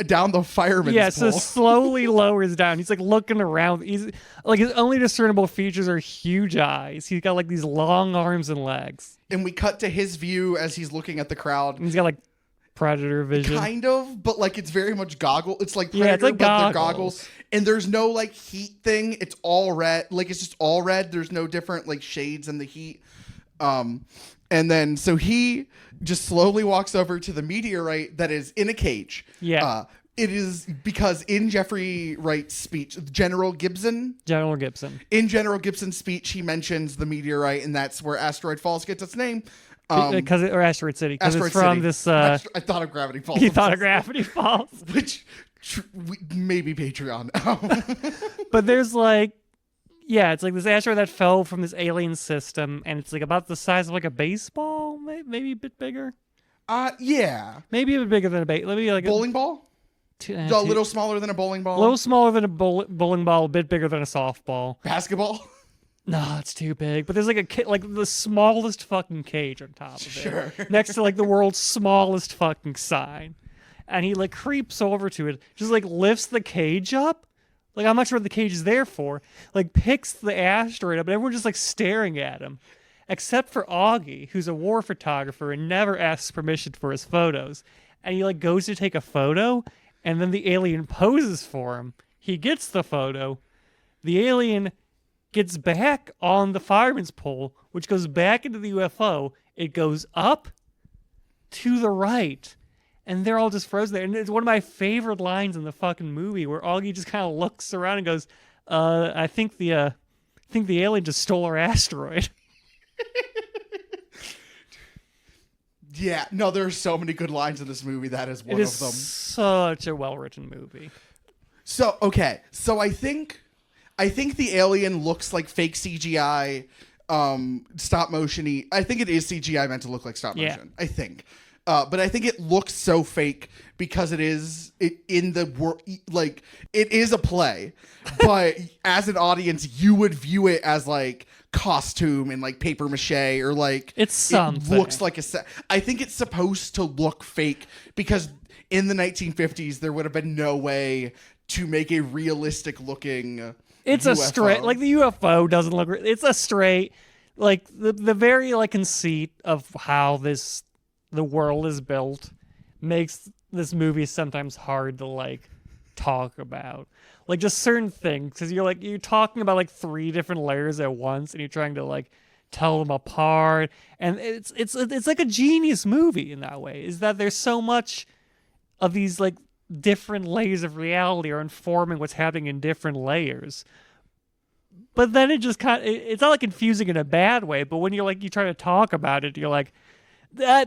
down the fireman's pole. So slowly lowers down. He's like looking around. He's like, his only discernible features are huge eyes. He's got like these long arms and legs. And we cut to his view as he's looking at the crowd. And he's got like predator vision. Kind of, but like it's very much goggle. It's like predator, it's like but they're goggles. And there's no like heat thing. It's all red. Like it's just all red. There's no different like shades in the heat. And then so he just slowly walks over to the meteorite that is in a cage. Yeah. It is because in Jeffrey Wright's speech, General Gibson's speech, he mentions the meteorite, and that's where Asteroid Falls gets its name. Or Asteroid City, because it's from City. this. I thought of Gravity Falls. You thought of Gravity Falls, which maybe Patreon. But there's like, yeah, it's like this asteroid that fell from this alien system, and it's like about the size of like a baseball, maybe a bit bigger. Yeah, maybe a bit bigger than a maybe like bowling ball. A little smaller than a bowling ball. A little smaller than a bowling ball, a bit bigger than a softball. Basketball. No, it's too big. But there's like like the smallest fucking cage on top of Sure. it, next to like the world's smallest fucking sign, and he like creeps over to it, just like lifts the cage up. Like, I'm not sure what the cage is there for. Like, picks the asteroid up, and everyone's just like staring at him, except for Augie, who's a war photographer and never asks permission for his photos. And he like goes to take a photo, and then the alien poses for him. He gets the photo. The alien gets back on the fireman's pole, which goes back into the UFO. It goes up to the right, and they're all just frozen there. And it's one of my favorite lines in the fucking movie, where Augie just kind of looks around and goes, I think the alien just stole our asteroid. Yeah, no, there are so many good lines in this movie. That is one of them. It is such a well-written movie. So, okay. So I think the alien looks like fake CGI, stop motion-y. I think it is CGI meant to look like stop motion. Yeah. I think. But I think it looks so fake because it is in the world, like it is a play, but as an audience, you would view it as like costume and like paper mache or like it's something. It looks like a set. I think it's supposed to look fake because in the 1950s there would have been no way to make a realistic looking. It's UFO. A straight, like the UFO doesn't look. It's a straight, like the very like conceit of how the world is built makes this movie sometimes hard to like talk about, like just certain things, because you're talking about like 3 different layers at once, and you're trying to like tell them apart, and it's like a genius movie in that way. Is that there's so much of these like different layers of reality are informing what's happening in different layers. But then it just it's not like confusing in a bad way, but when you try to talk about it, you're like, well,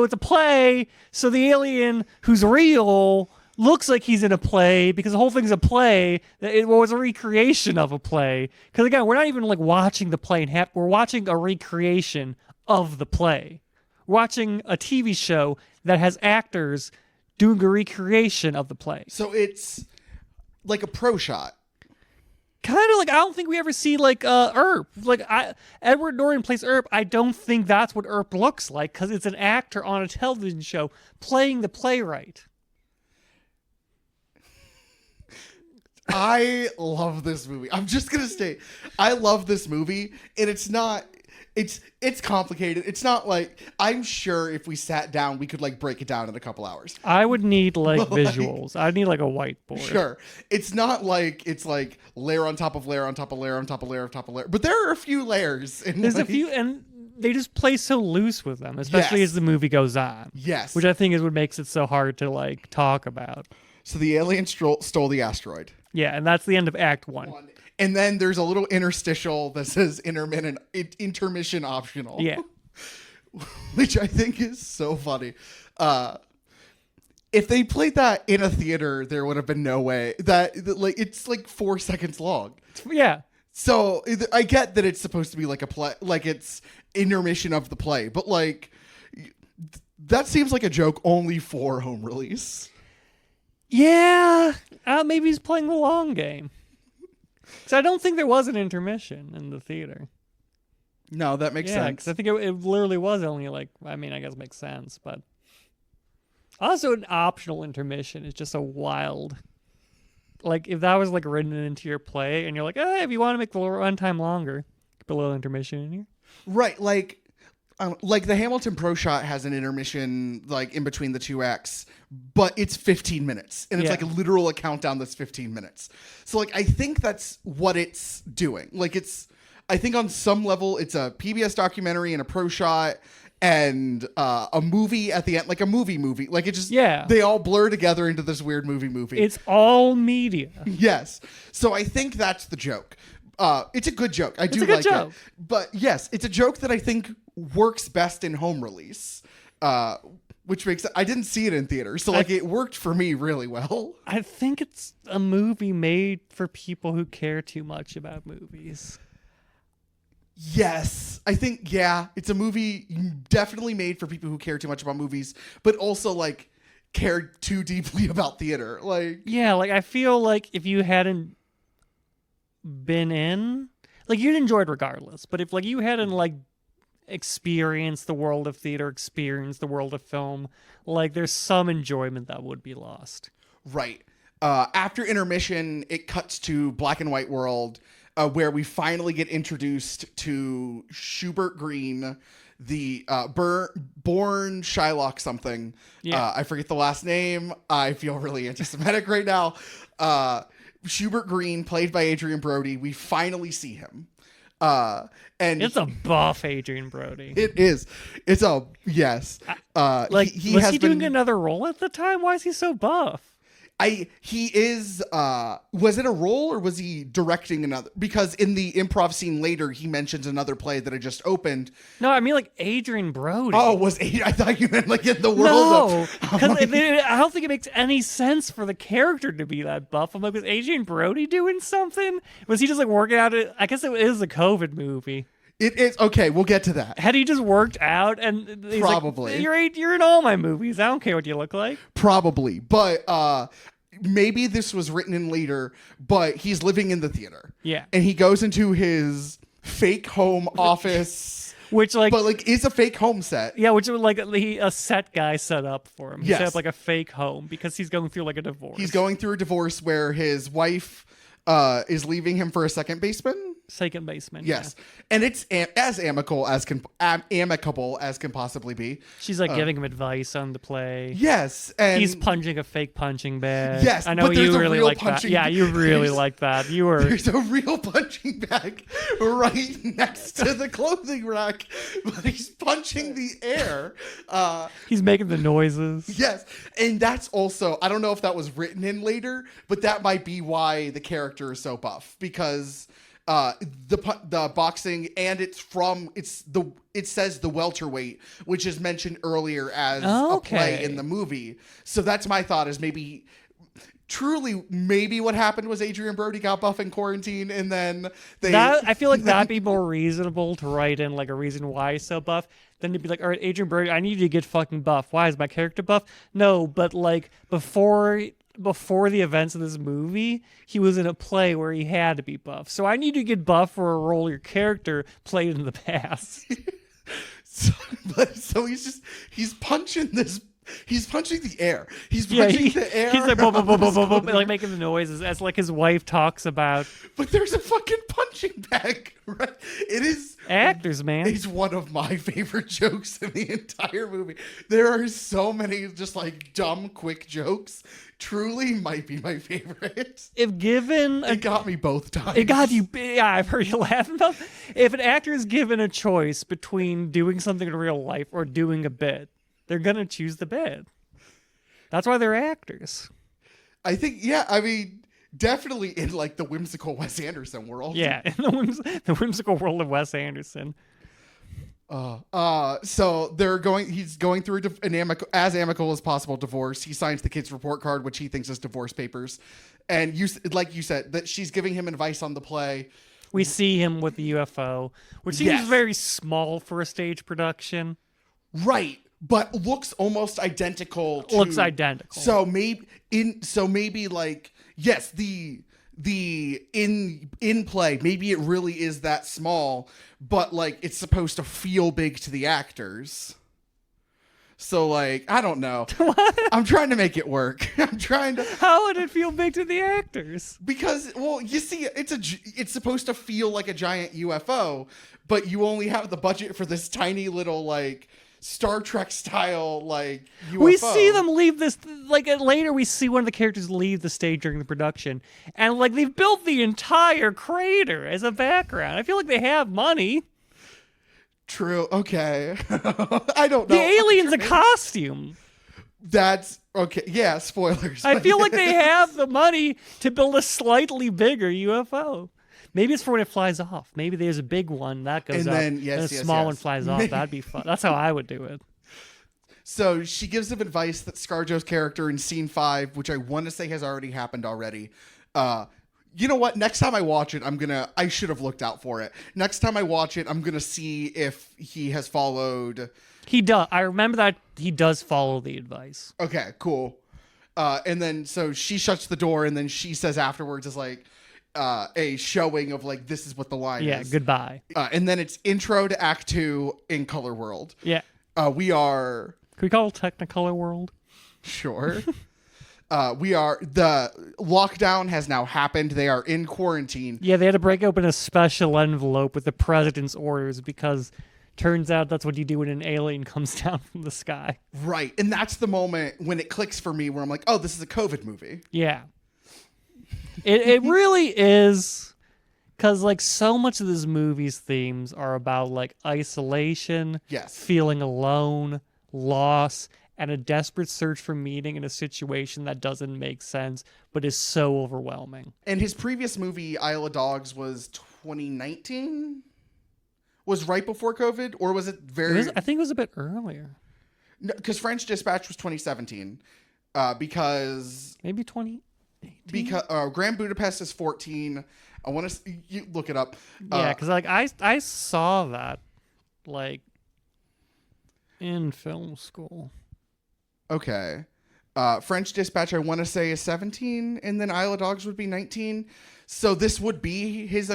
it's a play, so the alien who's real looks like he's in a play because the whole thing's a play. It was a recreation of a play. Because again, we're not even like watching the play we're watching a recreation of the play. We're watching a TV show that has actors doing a recreation of the play. So it's like a pro shot. Kind of like, I don't think we ever see like Earp. Like Edward Norton plays Earp. I don't think that's what Earp looks like because it's an actor on a television show playing the playwright. I love this movie. I'm just gonna say, I love this movie, and it's not. It's complicated. It's not like, I'm sure if we sat down, we could like break it down in a couple hours. I would need like visuals. I'd need like a whiteboard. Sure. It's not like it's like layer on top of layer on top of layer on top of layer on top of layer. But there are a few layers. There's a few, and they just play so loose with them, especially as the movie goes on. Yes. Which I think is what makes it so hard to like talk about. So the alien stole the asteroid. Yeah, and that's the end of Act 1. And then there's a little interstitial that says intermission optional. Yeah. which I think is so funny. If they played that in a theater, there would have been no way that like it's like 4 seconds long. Yeah. So I get that it's supposed to be like a play, like it's intermission of the play, but like that seems like a joke only for home release. Yeah. Maybe he's playing the long game. So I don't think there was an intermission in the theater. No, that makes sense. Because I think it literally was only like, I mean, I guess it makes sense, but also an optional intermission is just a wild. Like if that was like written into your play and you're like, if you want to make the runtime longer, put a little intermission in here. Right, like the Hamilton Pro Shot has an intermission like in between the two acts, but it's 15 minutes and it's like a literal countdown that's 15 minutes. So like I think that's what it's doing. Like I think on some level it's a PBS documentary and a Pro Shot and a movie at the end, like a movie. Like it just they all blur together into this weird movie. It's all media. Yes. So I think that's the joke. It's a good joke. I do like it. But yes, it's a joke that I think works best in home release. Which makes I didn't see it in theater, so like it worked for me really well. I think it's a movie made for people who care too much about movies. Yes, I think it's a movie definitely made for people who care too much about movies, but also like care too deeply about theater. Like like I feel like if you hadn't been in, like you'd enjoy it regardless, but if like you hadn't like experienced the world of theater, experienced the world of film, like there's some enjoyment that would be lost. Right. After intermission, it cuts to black and white world. Where we finally get introduced to Schubert Green, the born Shylock something. Yeah. I forget the last name. I feel really anti-Semitic right now. Schubert Green, played by Adrian Brody. We finally see him. And it's a buff Adrian Brody. It is. It's a yes. Was he doing another role at the time? Why is he so buff? He is was it a role or was he directing another? Because in the improv scene later he mentions another play that had just opened. No, I mean like Adrian Brody. Oh, I thought you meant like in the world. No, because I don't think it makes any sense for the character to be that buff. I'm like, was Adrian Brody doing something? Was he just like working out? I guess it is a COVID movie. It is okay. We'll get to that. Had he just worked out and he's probably like, you're in all my movies. I don't care what you look like. Probably, but maybe this was written in later. But he's living in the theater. Yeah, and he goes into his fake home office, which is a fake home set. Yeah, which like a set guy set up for him. He set up like a fake home because he's going through like a divorce. He's going through a divorce where his wife is leaving him for a second baseman. Yes, yeah. And it's as amicable as can possibly be. She's like giving him advice on the play. Yes, and he's punching a fake punching bag. Yes, I know you really like that. Bag. Yeah, you really like that. There's a real punching bag right next to the clothing rack, but he's punching the air. He's making the noises. Yes, and that's also, I don't know if that was written in later, but that might be why the character is so buff, because the boxing, and it says the welterweight, which is mentioned earlier as a play in the movie. So that's my thought, is maybe what happened was Adrian Brody got buff in quarantine, and then I feel like that'd be more reasonable to write in like a reason why he's so buff than to be like, all right, Adrian Brody, I need you to get fucking buff. Why is my character buff? No, but like before the events of this movie, he was in a play where he had to be buff. So I need to get buff for a role your character played in the past. so he's punching the air. He's punching the air. He's like, like making the noises as like his wife talks about. But there's a fucking punching bag, right? It is actors, man. It's one of my favorite jokes in the entire movie. There are so many just like dumb, quick jokes. Truly might be my favorite. If given... It got me both times. It got you... Yeah, I've heard you laughing about it. If an actor is given a choice between doing something in real life or doing a bit, they're going to choose the bit. That's why they're actors. I think, definitely in like the whimsical Wes Anderson world. Yeah, in the whimsical world of Wes Anderson. So he's going through as amicable as possible divorce. He signs the kid's report card, which he thinks is divorce papers. And like you said, that she's giving him advice on the play. We see him with the UFO, which seems very small for a stage production. Right. But looks almost identical to... Looks identical. So maybe like, yes, the in play, maybe it really is that small, but like it's supposed to feel big to the actors. So like, I don't know. What? I'm trying to make it work. How would it feel big to the actors? Because, well, you see, it's supposed to feel like a giant UFO, but you only have the budget for this tiny little like Star Trek style like UFO. We see them leave this, like later we see one of the characters leave the stage during the production, and like they've built the entire crater as a background. I feel like they have money. True. Okay. I don't know. The alien's a costume. That's okay. Yeah, spoilers. I feel like they have the money to build a slightly bigger UFO. Maybe it's for when it flies off. Maybe there's a big one that goes and up, then, yes, and a yes, small yes. one flies off. That'd be fun. That's how I would do it. So she gives him advice that ScarJo's character in scene 5, which I want to say has already happened already. You know what? Next time I watch it, I should have looked out for it. Next time I watch it, I'm going to see if he has followed. He does. I remember that he does follow the advice. Okay, cool. And then, so she shuts the door, and then she says afterwards is like a showing of like, this is what the line is. Yeah, goodbye. And then it's intro to Act 2 in Color World. Yeah. We are... Can we call it Technicolor World? Sure. The lockdown has now happened. They are in quarantine. Yeah, they had to break open a special envelope with the president's orders because turns out that's what you do when an alien comes down from the sky. Right. And that's the moment when it clicks for me where I'm like, oh, this is a COVID movie. Yeah. It really is, because like so much of this movie's themes are about like isolation, Yes. feeling alone, loss, and a desperate search for meaning in a situation that doesn't make sense but is so overwhelming. And his previous movie, Isle of Dogs, was 2019? Was right before COVID? Or was it very... I think it was a bit earlier. Because French Dispatch was 2017. Because... Maybe 2018? Because Grand Budapest is 14. I want to... You look it up. Yeah, because like I saw that like in film school. Okay. French Dispatch, I want to say, is 17, and then Isle of Dogs would be 19. So this would be his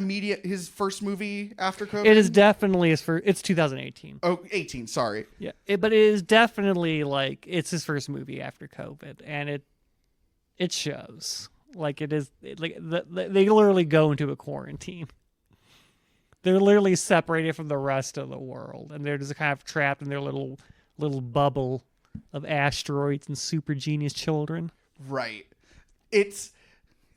first movie after COVID? It is definitely his first. It's 2018. Oh, 18, sorry. Yeah, but it is definitely like it's his first movie after COVID, and it shows. Like it is like they literally go into a quarantine. They're literally separated from the rest of the world, and they're just kind of trapped in their little bubble of asteroids and super genius children. Right. It's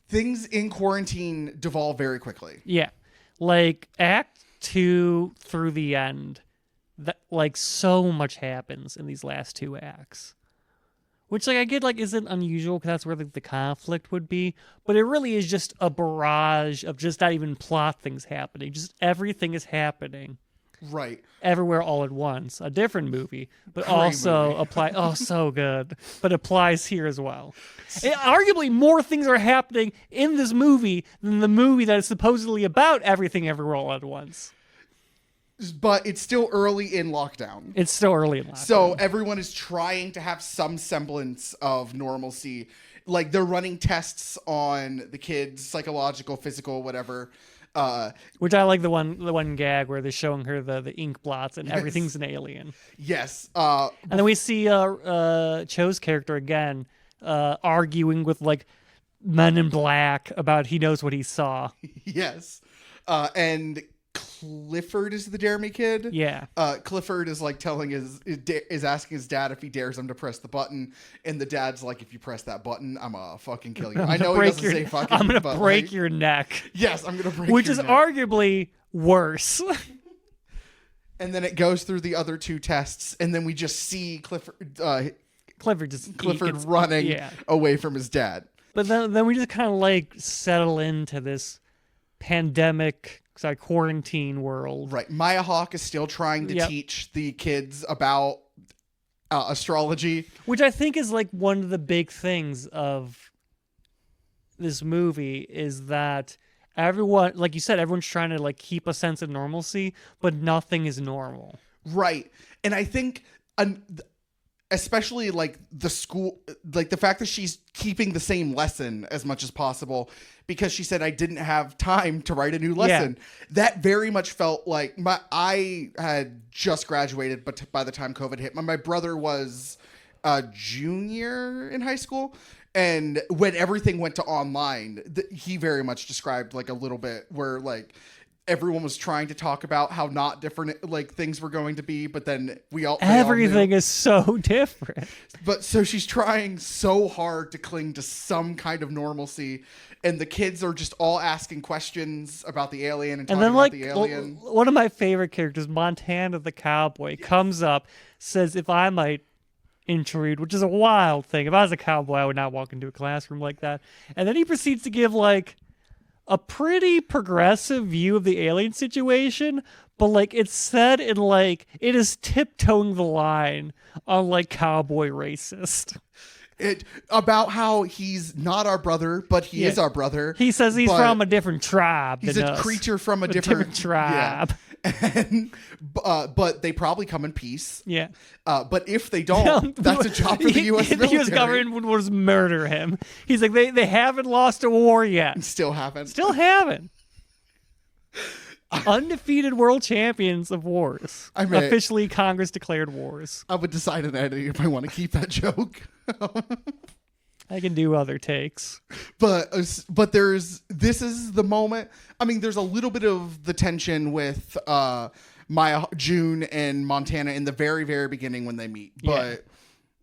things in quarantine devolve very quickly. Yeah. Like Act 2 through the end, that like so much happens in these last 2 acts. Which like I get like isn't unusual because that's where the conflict would be, but it really is just a barrage of just not even plot things happening. Just everything is happening. Right. Everywhere all at once. A different movie, but Great also movie. apply. Oh, so good. But applies here as well. Arguably, more things are happening in this movie than the movie that is supposedly about everything everywhere all at once. But it's still early in lockdown. It's still early in lockdown. So everyone is trying to have some semblance of normalcy. Like they're running tests on the kids, psychological, physical, whatever. Which I like the one gag where they're showing her the ink blots and everything's an alien. Yes. And then we see Cho's character again arguing with like Men in Black about he knows what he saw. Yes. And Clifford is the Jeremy kid. Yeah. Clifford is like is asking his dad if he dares him to press the button, and the dad's like, "If you press that button, I'm gonna fucking kill you." I know he doesn't say fucking. I'm gonna but break like, your neck. Yes, I'm gonna break. Which your is neck. arguably worse. And then it goes through the other 2 tests, and then we just see Clifford running away from his dad. But then we just kind of like settle into this pandemic quarantine world. Right. Maya Hawke is still trying to teach the kids about astrology. Which I think is like one of the big things of this movie is that everyone, like you said, everyone's trying to like keep a sense of normalcy, but nothing is normal. Right. And I think especially like the school, like the fact that she's keeping the same lesson as much as possible because she said I didn't have time to write a new lesson. That very much felt like I had just graduated, but by the time COVID hit, my brother was a junior in high school. And when everything went to online, he very much described like a little bit where like everyone was trying to talk about how not different like things were going to be, but then everything is so different. But so she's trying so hard to cling to some kind of normalcy, and the kids are just all asking questions about the alien and talking then, about the alien. One of my favorite characters, Montana the cowboy, comes up, says, "If I might intrude," which is a wild thing. If I was a cowboy, I would not walk into a classroom like that. And then he proceeds to give like a pretty progressive view of the alien situation, but like it's said in like it is tiptoeing the line on like cowboy racist. About how he's not our brother, but he is our brother. He says he's from a different tribe. He's a creature from a different tribe. Yeah. And but they probably come in peace. Yeah. But if they don't, that's a job for the U.S. military. The U.S. government would just murder him. He's like, they haven't lost a war yet. Still haven't. Still haven't. Undefeated world champions of wars. Officially Congress declared wars. I would decide in editing if I want to keep that joke. I can do other takes. But this is the moment. I mean, there's a little bit of the tension with June and Montana in the very, very beginning when they meet. But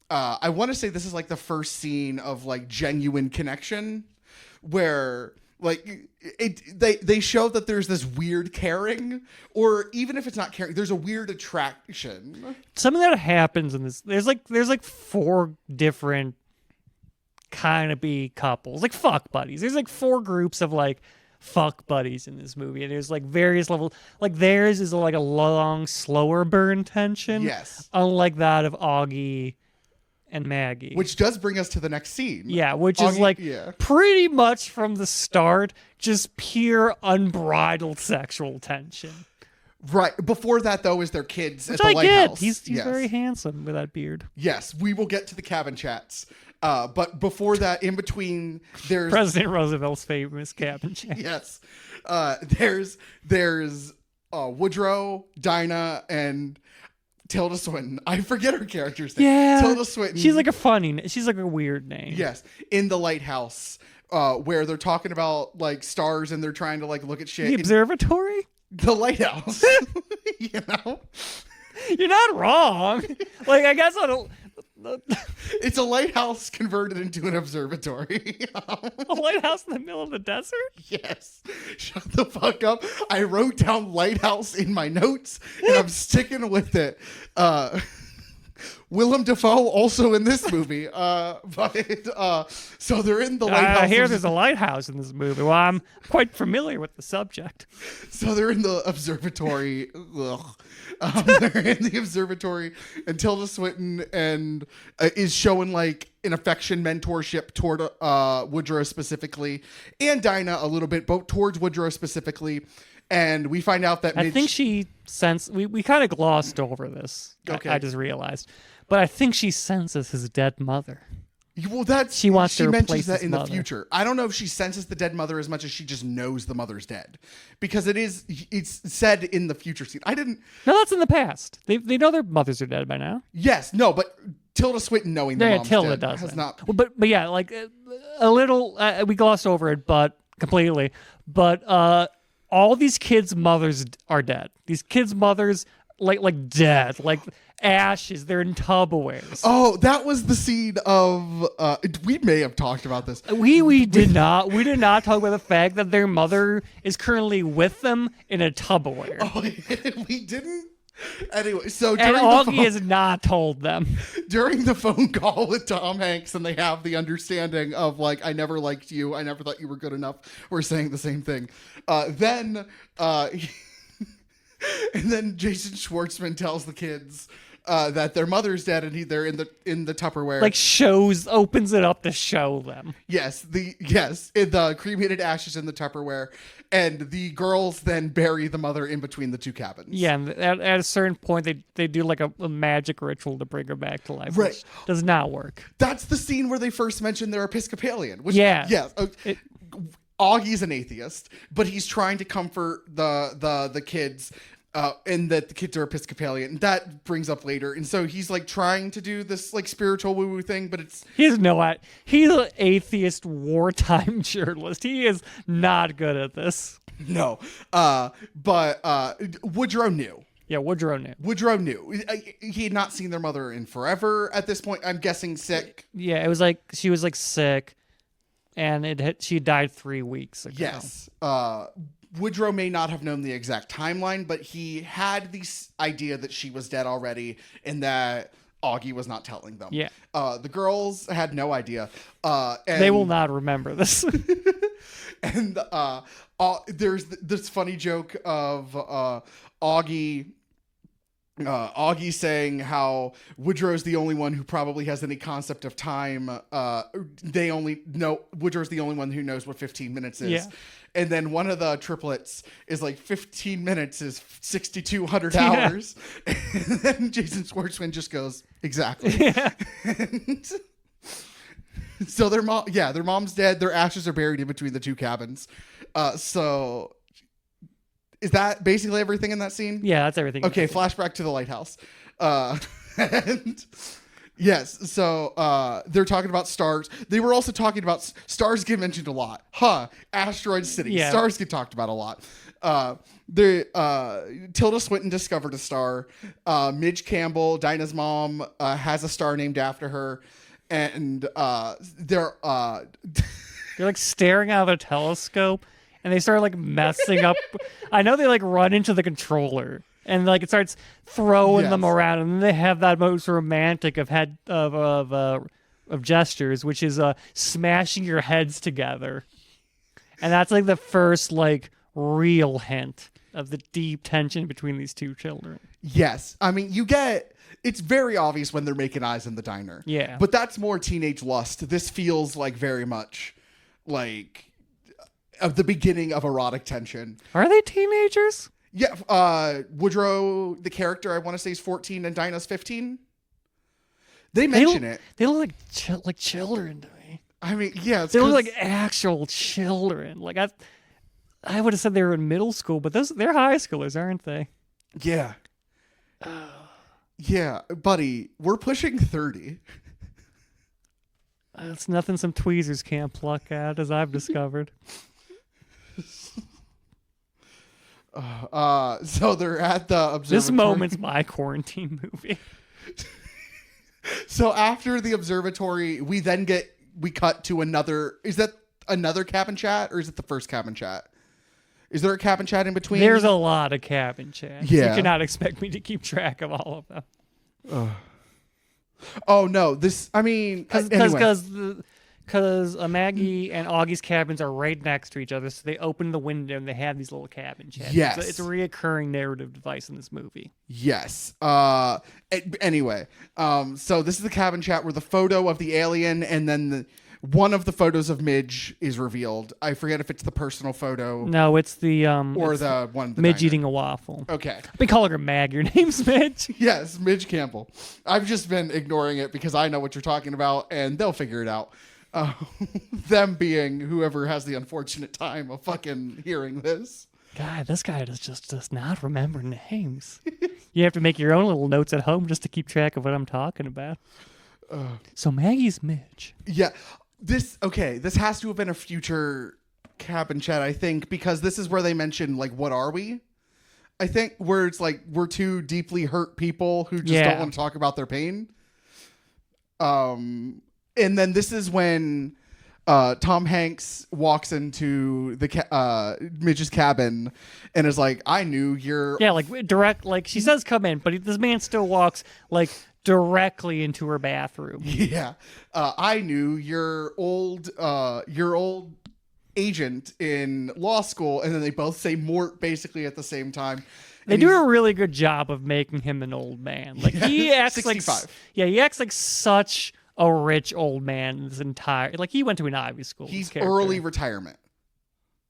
I want to say this is like the first scene of like genuine connection where like they show that there's this weird caring, or even if it's not caring, there's a weird attraction. Something that happens in this, there's like 4 different kind of be couples, like fuck buddies. There's like 4 groups of like fuck buddies in this movie, and there's like various levels. Like theirs is like a long, slower burn tension. Yes. Unlike that of Augie and Maggie. Which does bring us to the next scene. Yeah, which is like pretty much from the start, just pure unbridled sexual tension. Right. Before that, though, is their kids which at the I lighthouse. Get. He's very handsome with that beard. Yes, we will get to the cabin chats. But before that, in between, there's President Roosevelt's famous cabin chat. Yes. There's Woodrow, Dinah, and Tilda Swinton. I forget her character's name. Yeah. Tilda Swinton. She's like a weird name. Yes. In the lighthouse, where they're talking about like stars and they're trying to like look at shit. The observatory? The lighthouse. You know? You're not wrong. Like, I guess I don't. It's a lighthouse converted into an observatory. A lighthouse in the middle of the desert? Yes. Shut the fuck up. I wrote down lighthouse in my notes, and I'm sticking with it. Willem Dafoe also in this movie. So they're in the lighthouse. I hear there's a lighthouse in this movie. Well, I'm quite familiar with the subject. So they're in the observatory. They're in the observatory, and Tilda Swinton is showing like an affection mentorship toward Woodrow specifically, and Dinah a little bit, both towards Woodrow specifically. And we find out that I think she we kind of glossed over this. Okay. I just realized. But I think she senses his dead mother. Well, she wants to replace mentions that his in mother. the future. I don't know if she senses the dead mother as much as she just knows the mother's dead, because it's said in the future scene. No, that's in the past. They know their mothers are dead by now. Yes, no, but Tilda Swinton knowing the mom's Tilda dead does has not. Well, but yeah, like a little. We glossed over it, but completely. But all these kids' mothers are dead. These kids' mothers like dead, like ashes. They're in Tupperwares. Oh, that was the scene of. We may have talked about this. We did not. We did not talk about the fact that their mother is currently with them in a Tupperware. Oh, we didn't Anyway, so And Augie has not told them. during the phone call with Tom Hanks, and they have the understanding of like, I never liked you, I never thought you were good enough. We're saying the same thing. Then and then Jason Schwartzman tells the kids that their mother's dead, and they're in the Tupperware. Like opens it up to show them. Yes, the cremated ashes in the Tupperware, and the girls then bury the mother in between the two cabins. Yeah, and at a certain point, they do like a magic ritual to bring her back to life, Right. which does not work. That's the scene where they first mentioned they're Episcopalian. Which, Yeah. Yes. Augie's an atheist, but he's trying to comfort the kids. And that the kids are Episcopalian. That brings up later. And so he's like trying to do this like spiritual woo-woo thing, but it's... He's an atheist wartime journalist. He is not good at this. No. But Woodrow knew. Yeah, Woodrow knew. Woodrow knew. He had not seen their mother in forever at this point. I'm guessing sick. Yeah, it was like she was like sick, and she died 3 weeks ago. Yes. Woodrow may not have known the exact timeline, but he had this idea that she was dead already and that Augie was not telling them. Yeah. The girls had no idea. And They will not remember this. And there's this funny joke of Augie saying how Woodrow's the only one who probably has any concept of time. Woodrow's the only one who knows what 15 minutes is. Yeah. And then one of the triplets is like 15 minutes is 6,200 hours. And then Jason Schwartzman just goes, exactly. Yeah. And so their mom's dead. Their ashes are buried in between the two cabins. So is that basically everything in that scene? Yeah, that's everything. Okay, flashback to the lighthouse. And yes, so they're talking about stars. They were also talking about stars get mentioned a lot. Asteroid City. Yeah. Stars get talked about a lot. Tilda Swinton discovered a star. Midge Campbell, Dinah's mom, has a star named after her. And they're like staring out of a telescope, and they start like messing up. I know they like run into the controller, and like it starts throwing them around, and then they have that most romantic of gestures, which is smashing your heads together, and that's like the first like real hint of the deep tension between these two children. Yes. I mean, it's very obvious when they're making eyes in the diner. Yeah. But that's more teenage lust. This feels like very much like of the beginning of erotic tension. Are they teenagers? Yeah. Woodrow, the character, I want to say is 14 and Dinah's 15. They mention it. They look like children to me. I mean, yeah. They look like actual children. Like I would have said they were in middle school, but they're high schoolers, aren't they? Yeah. Yeah, buddy, we're pushing 30. It's nothing some tweezers can't pluck at, as I've discovered. So they're at the observatory. This moment's my quarantine movie. So after the observatory, we cut to another. Is that another cabin chat, or is it the first cabin chat? Is there a cabin chat in between? There's a lot of cabin chats. Yeah. You cannot expect me to keep track of all of them. Oh no! Because Maggie and Augie's cabins are right next to each other, so they open the window and they have these little cabin chats. Yes. It's a reoccurring narrative device in this movie. Yes. Anyway, so this is the cabin chat where the photo of the alien and then one of the photos of Midge is revealed. I forget if it's the personal photo. No, it's the or it's the one. The Midge diner. eating a waffle. Okay. I've been calling her Mag. Your name's Midge. Yes, Midge Campbell. I've just been ignoring it because I know what you're talking about, and they'll figure it out. Them being whoever has the unfortunate time of fucking hearing this. God, this guy does not remember names. You have to make your own little notes at home just to keep track of what I'm talking about. So Maggie's Midge. Yeah. This has to have been a future cabin chat, I think, because this is where they mention, like, what are we? I think where it's like, we're two deeply hurt people who just don't want to talk about their pain. And then this is when Tom Hanks walks into the Midge's cabin and is like, I knew your Yeah, like direct, like she says come in, but this man still walks like directly into her bathroom. Yeah. I knew your old agent in law school, and then they both say Mort basically at the same time. They do a really good job of making him an old man. Like he acts 65. like he acts like such a rich old man in his entire, like he went to an Ivy school. He's this character. early retirement.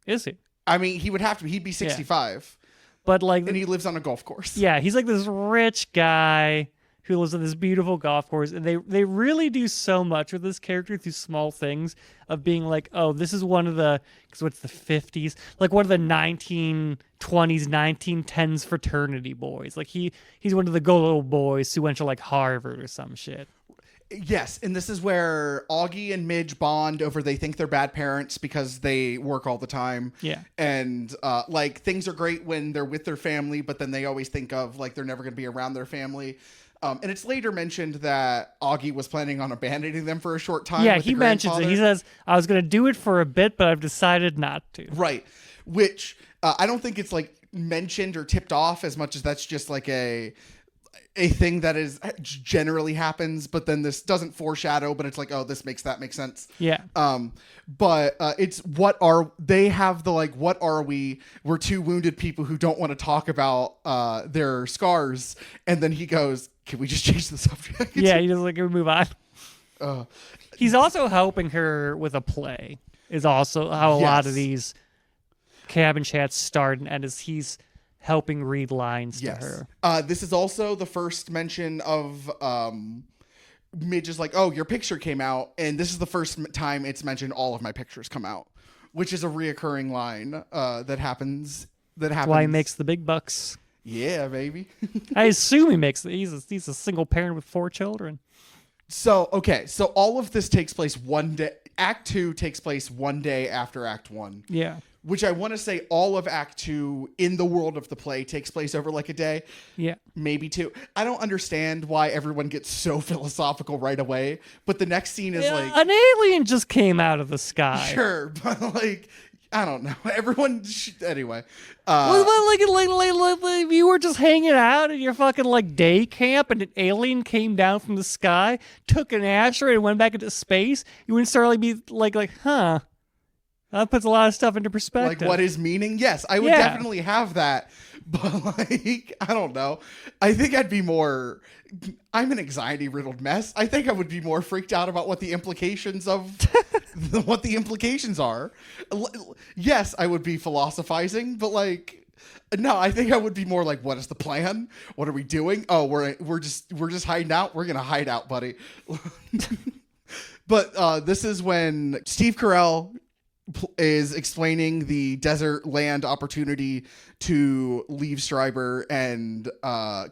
Is he? I mean, he would have to. He'd be 65, But like, and he lives on a golf course. yeah, he's like this rich guy who lives on this beautiful golf course, and they really do so much with this character through small things of being like, oh, this is one of the, because what's the 50s, like one of the 1920s, 1910s fraternity boys. Like he's one of the good boys who went to like Harvard or some shit. Yes, and this is where Augie and Midge bond over they think they're bad parents because they work all the time. Yeah. And like things are great when they're with their family, but then they always think of like they're never going to be around their family. And it's later mentioned that Augie was planning on abandoning them for a short time. Yeah, with he the mentions it. grandfather. He says, I was going to do it for a bit, but I've decided not to. Right. Which I don't think it's like mentioned or tipped off as much as that's just like a thing that is generally happens, but then this doesn't foreshadow, but it's like, oh, this makes that make sense. Yeah. But it's what are we? We're two wounded people who don't want to talk about their scars. And then he goes, can we just change the subject? Yeah, he doesn't like move on. Uh, He's also helping her with a play, is also how a lot of these cabin chats start and end, is he's helping read lines to her. This is also the first mention of Midge is like, oh, your picture came out, and this is the first time it's mentioned all of my pictures come out, which is a reoccurring line that happens. That's why he makes the big bucks. Yeah, baby. I assume he makes. He's a single parent with 4 children. So all of this takes place one day. Act 2 takes place one day after Act 1. Yeah. Which I want to say all of Act 2 in the world of the play takes place over like a day. Yeah. Maybe 2. I don't understand why everyone gets so philosophical right away. But the next scene is like... An alien just came out of the sky. Sure, but like... I don't know. Everyone... Anyway. Like if you were just hanging out in your fucking like day camp and an alien came down from the sky, took an asteroid and went back into space, you wouldn't necessarily be like, huh... That puts a lot of stuff into perspective. Like, what is meaning? Yes, I would definitely have that. But, like, I don't know. I think I'd be more... I'm an anxiety-riddled mess. I think I would be more freaked out about what the implications of... what the implications are. Yes, I would be philosophizing, but, like... No, I think I would be more like, what is the plan? What are we doing? Oh, we're just hiding out? We're going to hide out, buddy. But this is when Steve Carell... is explaining the desert land opportunity to Liev Schreiber and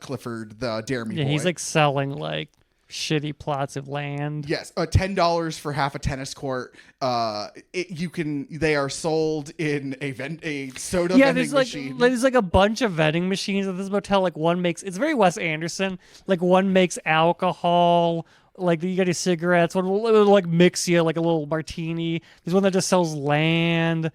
Clifford, the Dare Me boy. He's like selling like shitty plots of land. Yes, $10 for half a tennis court. They are sold in a soda vending machine. There's like a bunch of vending machines at this motel. Like one makes, it's very Wes Anderson. Like one makes alcohol. Like you got your cigarettes, one will like mix you like a little martini. There's one that just sells land.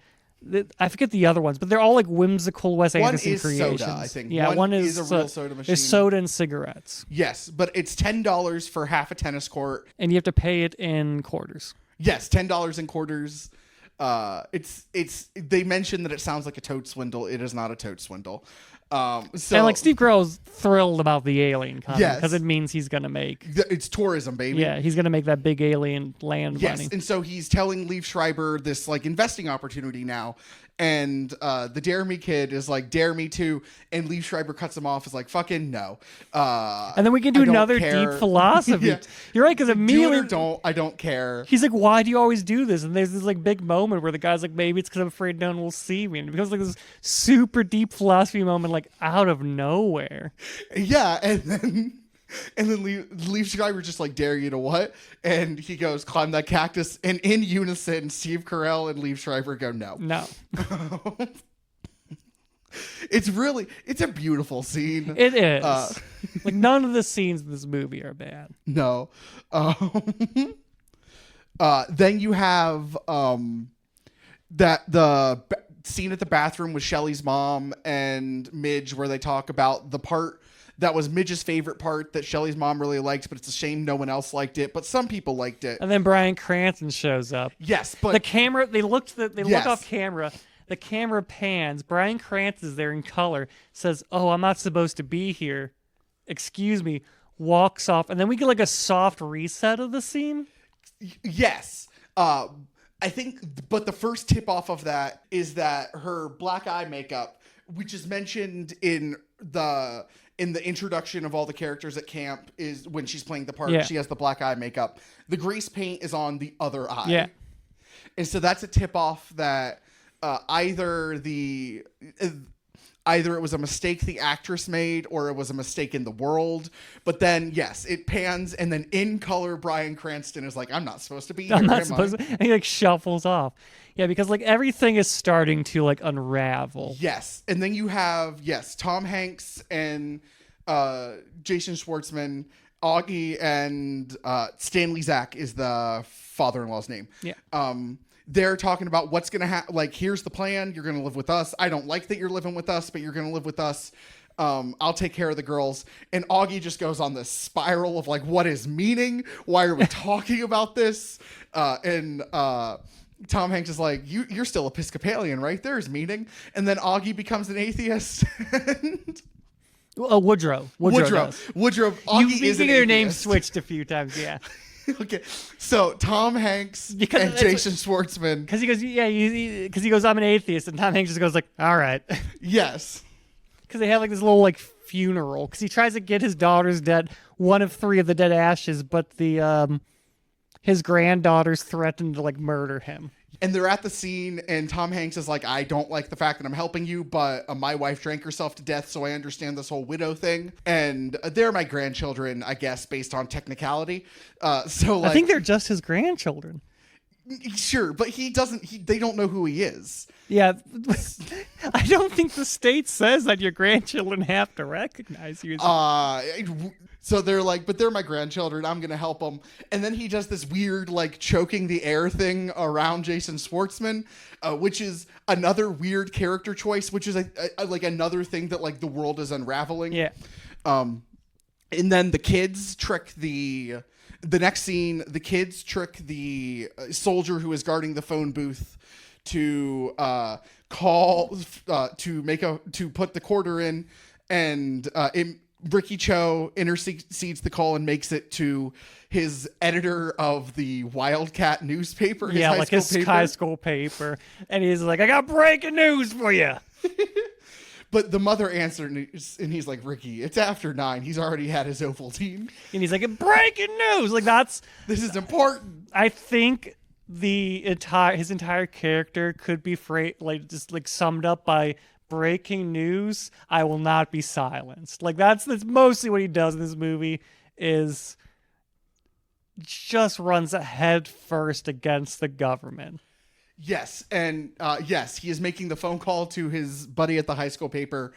I forget the other ones, but they're all like whimsical Wes Anderson creations. Soda, I think. Yeah, one is a real soda machine. There's soda and cigarettes. Yes, but it's $10 for half a tennis court, and you have to pay it in quarters. Yes, $10 in quarters. It's they mentioned that it sounds like a toad swindle. It is not a toad swindle. And like Steve Carell's thrilled about the alien coming because yes. it means he's gonna make it's tourism, baby. Yeah, he's gonna make that big alien land money. Yes, and so he's telling Liev Schreiber this like investing opportunity now, and the Dare Me kid is like, dare me too, and Liev Schreiber cuts him off, is like, fucking no. And then we can do another deep philosophy. Yeah. You're right, because immediately I don't care. He's like, why do you always do this? And there's this like big moment where the guy's like, maybe it's because I'm afraid no one will see me, and it becomes like this super deep philosophy moment, like out of nowhere. Yeah, and then Liev Schreiber just like, dare you to what? And he goes, climb that cactus. And in unison, Steve Carell and Liev Schreiber go, no. It's a beautiful scene. It is. Like none of the scenes in this movie are bad. No. Then you have scene at the bathroom with Shelley's mom and Midge, where they talk about the part that was Midge's favorite part that Shelley's mom really liked, but it's a shame no one else liked it, but some people liked it. And then Bryan Cranston shows up. Yes, but the camera, they look Yes. off camera. The camera pans. Bryan Cranston's there in color. Says, "Oh, I'm not supposed to be here. Excuse me." Walks off, and then we get like a soft reset of the scene. Yes. I think, but the first tip off of that is that her black eye makeup, which is mentioned in the introduction of all the characters at camp, is when she's playing the part, Yeah. she has the black eye makeup. The grease paint is on the other eye. Yeah. And so that's a tip off that either it was a mistake the actress made or it was a mistake in the world. But then, yes, it pans, and then in color, Bryan Cranston is like, I'm not supposed to be here. I'm not am supposed I? to. And he like shuffles off. Yeah, because like everything is starting to like unravel. Yes. And then you have, Tom Hanks and Jason Schwartzman, Augie, and Stanley Zach is the father-in-law's name. Yeah. They're talking about what's going to happen. Like, here's the plan. You're going to live with us. I don't like that you're living with us, but you're going to live with us. I'll take care of the girls. And Augie just goes on this spiral of like, what is meaning? Why are we talking about this? And Tom Hanks is like, you're still Episcopalian, right? There's meaning. And then Augie becomes an atheist. Woodrow. does. Woodrow. Augie is an their atheist. names switched a few times. Yeah. Okay. So Tom Hanks Because and that's Jason Schwartzman. Because he goes, yeah, because he goes, I'm an atheist, and Tom Hanks just goes like, all right. Yes. Because they have like this little like funeral. Because he tries to get his daughter's dead, one of three of the dead ashes, but the his granddaughters threatened to like murder him. And they're at the scene, and Tom Hanks is like, I don't like the fact that I'm helping you, but my wife drank herself to death, so I understand this whole widow thing. And they're my grandchildren, I guess, based on technicality. So like, I think they're just his grandchildren. Sure, but they don't know who he is. Yeah. I don't think the state says that your grandchildren have to recognize you. So they're like, but they're my grandchildren. I'm going to help them. And then he does this weird, like, choking the air thing around Jason Schwartzman, which is another weird character choice, which is like another thing that, like, the world is unraveling. Yeah. And then the kids trick the next scene, the kids trick the soldier who is guarding the phone booth to call, to put the quarter in, and Ricky Cho intercedes the call and makes it to his editor of the Wildcat newspaper. His high school paper. And he's like, I got breaking news for you. But the mother answered, and he's like, Ricky, it's after 9. He's already had his Ovaltine. And he's like, breaking news. Like, this is important. I think his entire character could be summed up by breaking news. I will not be silenced. Like that's mostly what he does in this movie, is just runs head first against the government. Yes, and yes, he is making the phone call to his buddy at the high school paper,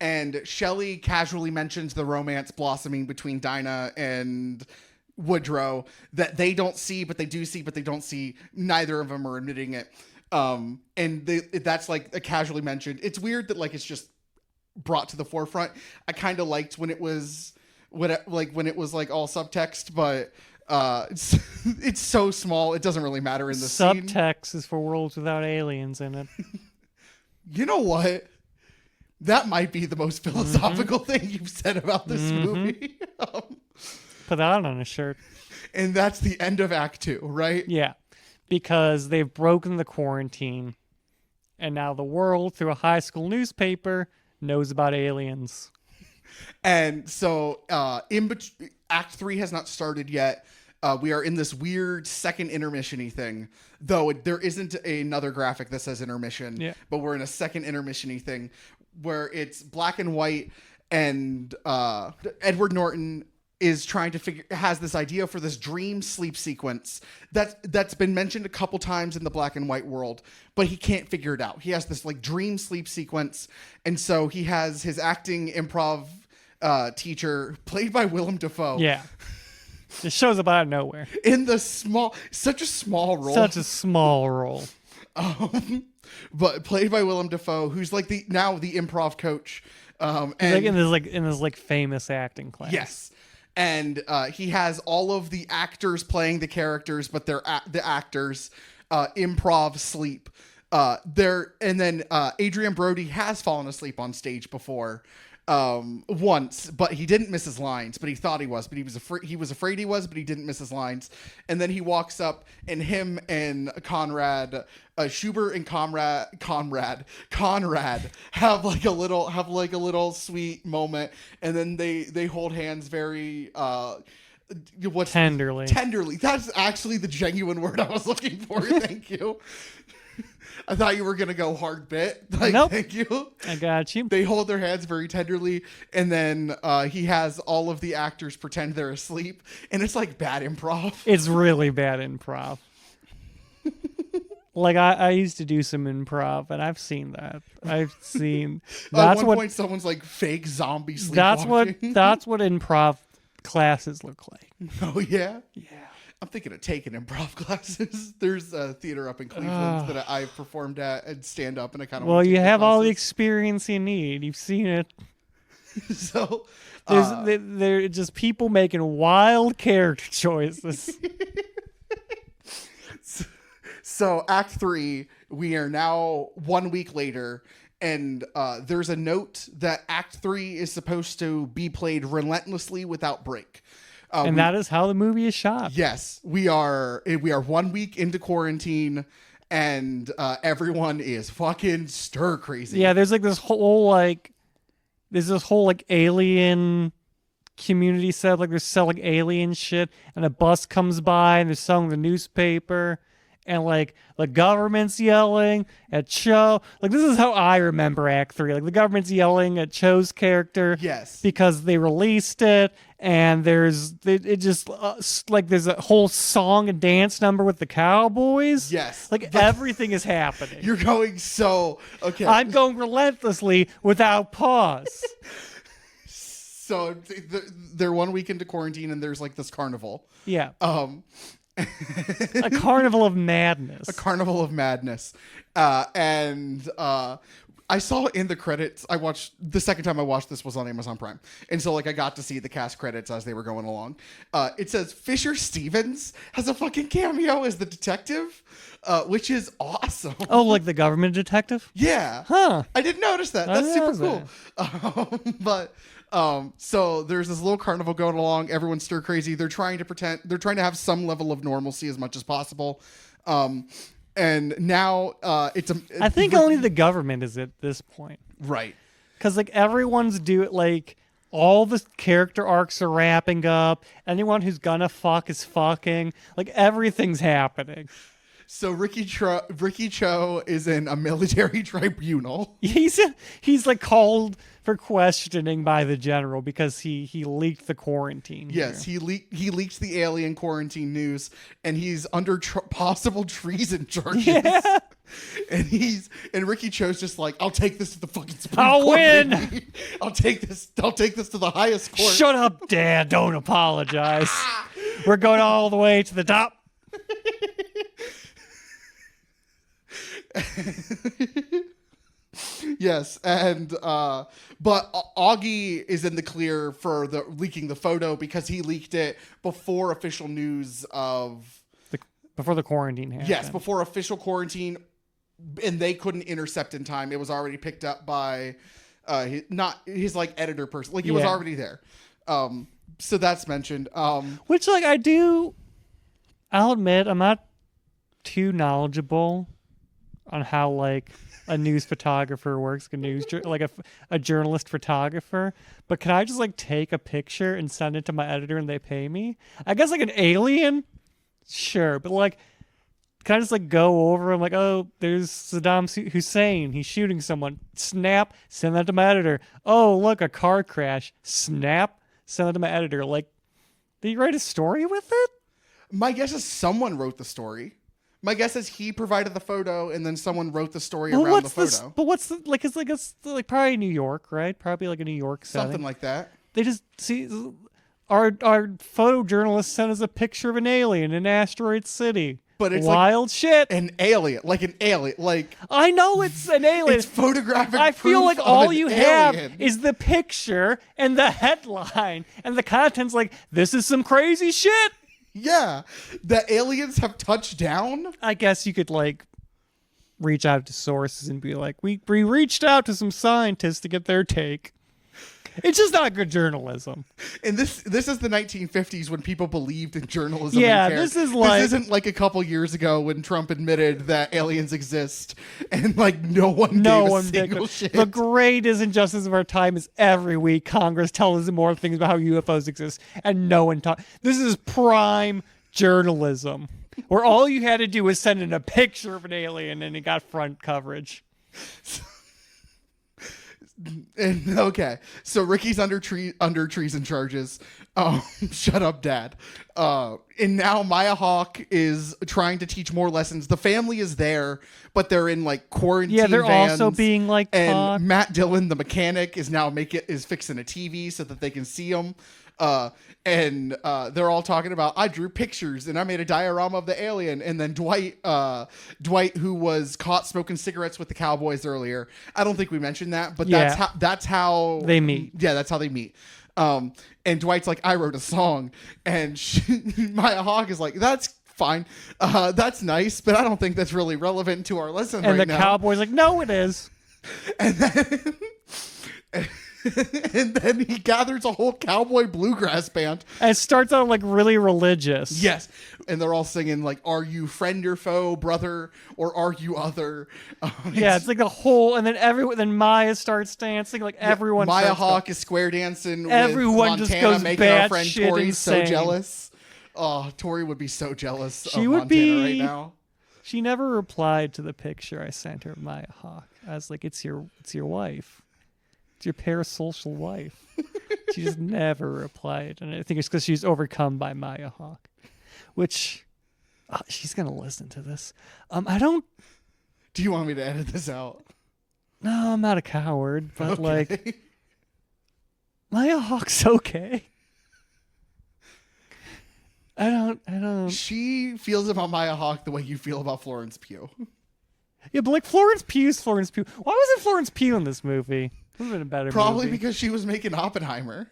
and Shelley casually mentions the romance blossoming between Dinah and Woodrow that they don't see, but they do see, but they don't see. Neither of them are admitting it. And that's like a casually mentioned. It's weird that like it's just brought to the forefront. I kind of liked when it was like all subtext, but it's so small it doesn't really matter in the scene. Subtext is for worlds without aliens in it. You know what? That might be the most philosophical thing you've said about this movie. Put that on a shirt. And that's the end of Act 2, right? Yeah. Because they've broken the quarantine, and now the world, through a high school newspaper, knows about aliens. And so Act 3 has not started yet. We are in this weird second intermission-y thing, though there isn't another graphic that says intermission, but we're in a second intermission-y thing where it's black and white, and Edward Norton is trying to has this idea for this dream sleep sequence that's been mentioned a couple times in the black and white world, but he can't figure it out. He has this like dream sleep sequence, and so he has his acting improv teacher, played by Willem Dafoe. Yeah. It shows up out of nowhere. in the such a small role. Such a small role. But played by Willem Dafoe, who's like the improv coach. And in this famous acting class. yes. And he has all of the actors playing the characters, but they're the actors improv sleep. Adrian Brody has fallen asleep on stage before once, but he didn't miss his lines, but he thought he was, but he was afraid he was, but he didn't miss his lines. And then he walks up, and him and Conrad Schubert and Conrad have like a little sweet moment, and then they hold hands very tenderly. That's actually the genuine word I was looking for. Thank you. I thought you were gonna go hard bit. Nope. Thank you. I got you. They hold their hands very tenderly, and then he has all of the actors pretend they're asleep, and it's like bad improv. It's really bad improv. Like I used to do some improv, and I've seen that. At one point, someone's like fake zombie sleepwalking. That's what improv classes look like. Oh yeah, yeah. I'm thinking of taking improv classes. There's a theater up in Cleveland that I've performed at and stand up, and I kind of. Well, you have all the experience you need. You've seen it. So they're just people making wild character choices. So Act 3, we are now 1 week later, and there's a note that Act 3 is supposed to be played relentlessly without break. And that is how the movie is shot. Yes, we are 1 week into quarantine, and everyone is fucking stir crazy. Yeah, there's this whole alien community set, like they're selling alien shit, and a bus comes by and they're selling the newspaper. And like the government's yelling at Cho. Like this is how I remember Act 3. Like the government's yelling at Cho's character. Yes. Because they released it, and there's a whole song and dance number with the cowboys. Yes. Like everything is happening. You're going so okay. I'm going relentlessly without pause. So they're 1 week into quarantine, and there's like this carnival. Yeah. A carnival of madness. A carnival of madness. And I saw in the credits, the second time I watched this was on Amazon Prime. And so like I got to see the cast credits as they were going along. It says Fisher Stevens has a fucking cameo as the detective, which is awesome. Oh, like the government detective? Yeah. Huh. I didn't notice that. That's super cool. So there's this little carnival going along. Everyone's stir crazy. They're trying to have some level of normalcy as much as possible. And now I think only the government is at this point. Right. Because like everyone's all the character arcs are wrapping up. Anyone who's gonna fuck is fucking. Like everything's happening. So Ricky Cho is in a military tribunal. He's like called for questioning by the general because he leaked the quarantine. Yes, he leaked the alien quarantine news, and he's under possible treason charges. Yeah. And Ricky Cho's just like, I'll take this to the fucking Supreme Court. I'll win. I'll take this to the highest court. Shut up, Dad. Don't apologize. We're going all the way to the top. Yes, and but Augie is in the clear for leaking the photo because he leaked it before official news before the quarantine happened. Yes, before official quarantine, and they couldn't intercept in time. It was already picked up by his like editor person. Like it was already there. So that's mentioned. Which like I'll admit I'm not too knowledgeable on how like a news photographer works, a journalist photographer. But can I just like take a picture and send it to my editor and they pay me? I guess like an alien, sure, but like, can I just like go over and like, oh, there's Saddam Hussein, he's shooting someone. Snap, send that to my editor. Oh, look, a car crash. Snap, send that to my editor. Like, did you write a story with it? My guess is someone wrote the story. My guess is he provided the photo, and then someone wrote the story around the photo. But what's the, like? It's like probably New York, right? Probably like a New York setting. Something like that. They just see Our photojournalist sent us a picture of an alien in Asteroid City. But it's wild shit. An alien. Like I know it's an alien. It's photographic. I feel proof like of all an you alien. have is the picture and the headline, and the content's like, this is some crazy shit. Yeah, the aliens have touched down. I guess you could like reach out to sources and be like, we reached out to some scientists to get their take. It's just not good journalism. And this is the 1950s when people believed in journalism. Yeah, and cared. this isn't like a couple years ago when Trump admitted that aliens exist and like no one gave a single shit. The greatest injustice of our time is every week Congress tells us more things about how UFOs exist and no one talks. This is prime journalism where all you had to do was send in a picture of an alien and it got front coverage. And okay, so Ricky's under treason charges. Shut up, Dad. And now Maya Hawke is trying to teach more lessons. The family is there, but they're in like quarantine. Yeah, they're vans, also being like and taught. Matt Dillon, the mechanic, is now fixing a TV so that they can see him. And they're all talking about, I drew pictures and I made a diorama of the alien. And then Dwight, who was caught smoking cigarettes with the cowboys earlier. I don't think we mentioned that, but that's how they meet. Yeah, that's how they meet. And Dwight's like, I wrote a song, and Maya Hawke is like, that's fine, that's nice, but I don't think that's really relevant to our lesson. And right the now. cowboy's like, no, it is. And then. And then he gathers a whole cowboy bluegrass band. And it starts out like really religious. Yes. And they're all singing like, are you friend or foe, brother, or are you other? It's like the whole, and then Maya starts dancing, like everyone. Maya Hawke is square dancing. Everyone with just Montana, goes making our friend batshit Tori insane. so jealous. Oh, Tori would be so jealous She of would Montana be right now. She never replied to the picture I sent her of Maya Hawke. I was like, it's your wife. It's your parasocial wife. She just never replied. And I think it's because she's overcome by Maya Hawke. Which, she's going to listen to this. Do you want me to edit this out? No, I'm not a coward. But Okay. like, Maya Hawke's okay. I don't. She feels about Maya Hawke the way you feel about Florence Pugh. Yeah, but like Florence Pugh's Florence Pugh. Why wasn't Florence Pugh in this movie? Would have been a better Probably movie. because she was making Oppenheimer.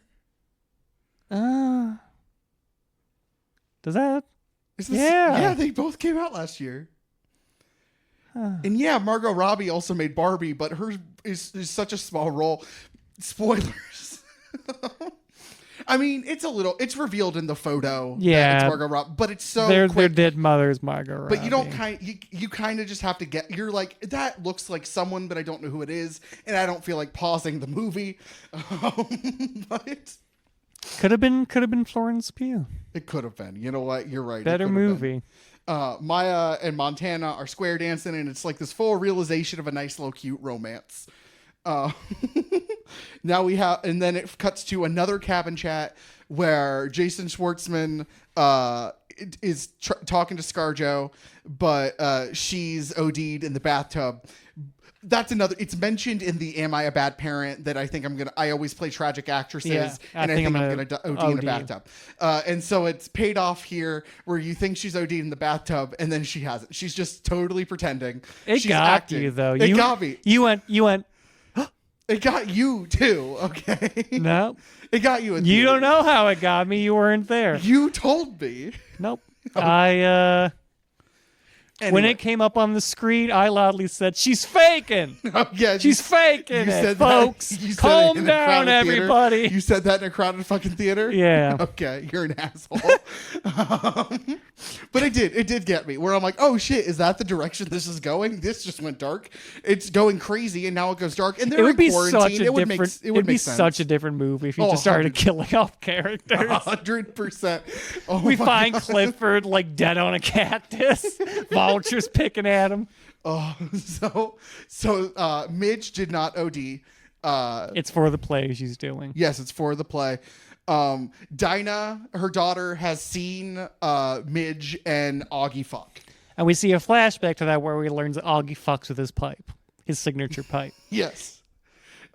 Does that? Yeah, they both came out last year. And yeah, Margot Robbie also made Barbie, but hers is such a small role. Spoilers. I mean, it's revealed in the photo. Yeah, that it's Margot Robbie, but it's so their quick. dead mother's Margot Robbie. But you don't you kind of just have to get. You're like, that looks like someone, but I don't know who it is, and I don't feel like pausing the movie. But could have been Florence Pugh. it could have been. You know what? You're right. Better movie. Maya and Montana are square dancing, and it's like this full realization of a nice little cute romance. Now we have, and then it cuts to another cabin chat where Jason Schwartzman is talking to ScarJo, but she's OD'd in the bathtub. That's another. It's mentioned in the "Am I a Bad Parent?" that I always play tragic actresses, and I think I'm gonna OD in a bathtub. And so it's paid off here, where you think she's OD'd in the bathtub, and then she hasn't. She's just totally pretending. She's got acting. You though. It got me. You went. It got you too, okay? No. It got you. You don't know how it got me. You weren't there. You told me. Nope. Anyway. When it came up on the screen, I loudly said, "She's faking." Oh, yeah, she's faking it, folks. Calm down, everybody. You said that in a crowded fucking theater? Yeah. Okay, you're an asshole. But it did get me, where I'm like, oh shit, is that the direction this is going? This just went dark. It's going crazy, and now it goes dark. And they're in quarantine. It would be such a different movie if you just 100%. started killing off characters. 100%. Oh, we find Clifford like dead on a cactus. Vultures picking at him. Oh, so Midge did not OD. It's for the play she's doing. Yes, it's for the play. Dinah, her daughter, has seen Midge and Augie fuck. And we see a flashback to that where we learn that Augie fucks with his pipe, his signature pipe. Yes.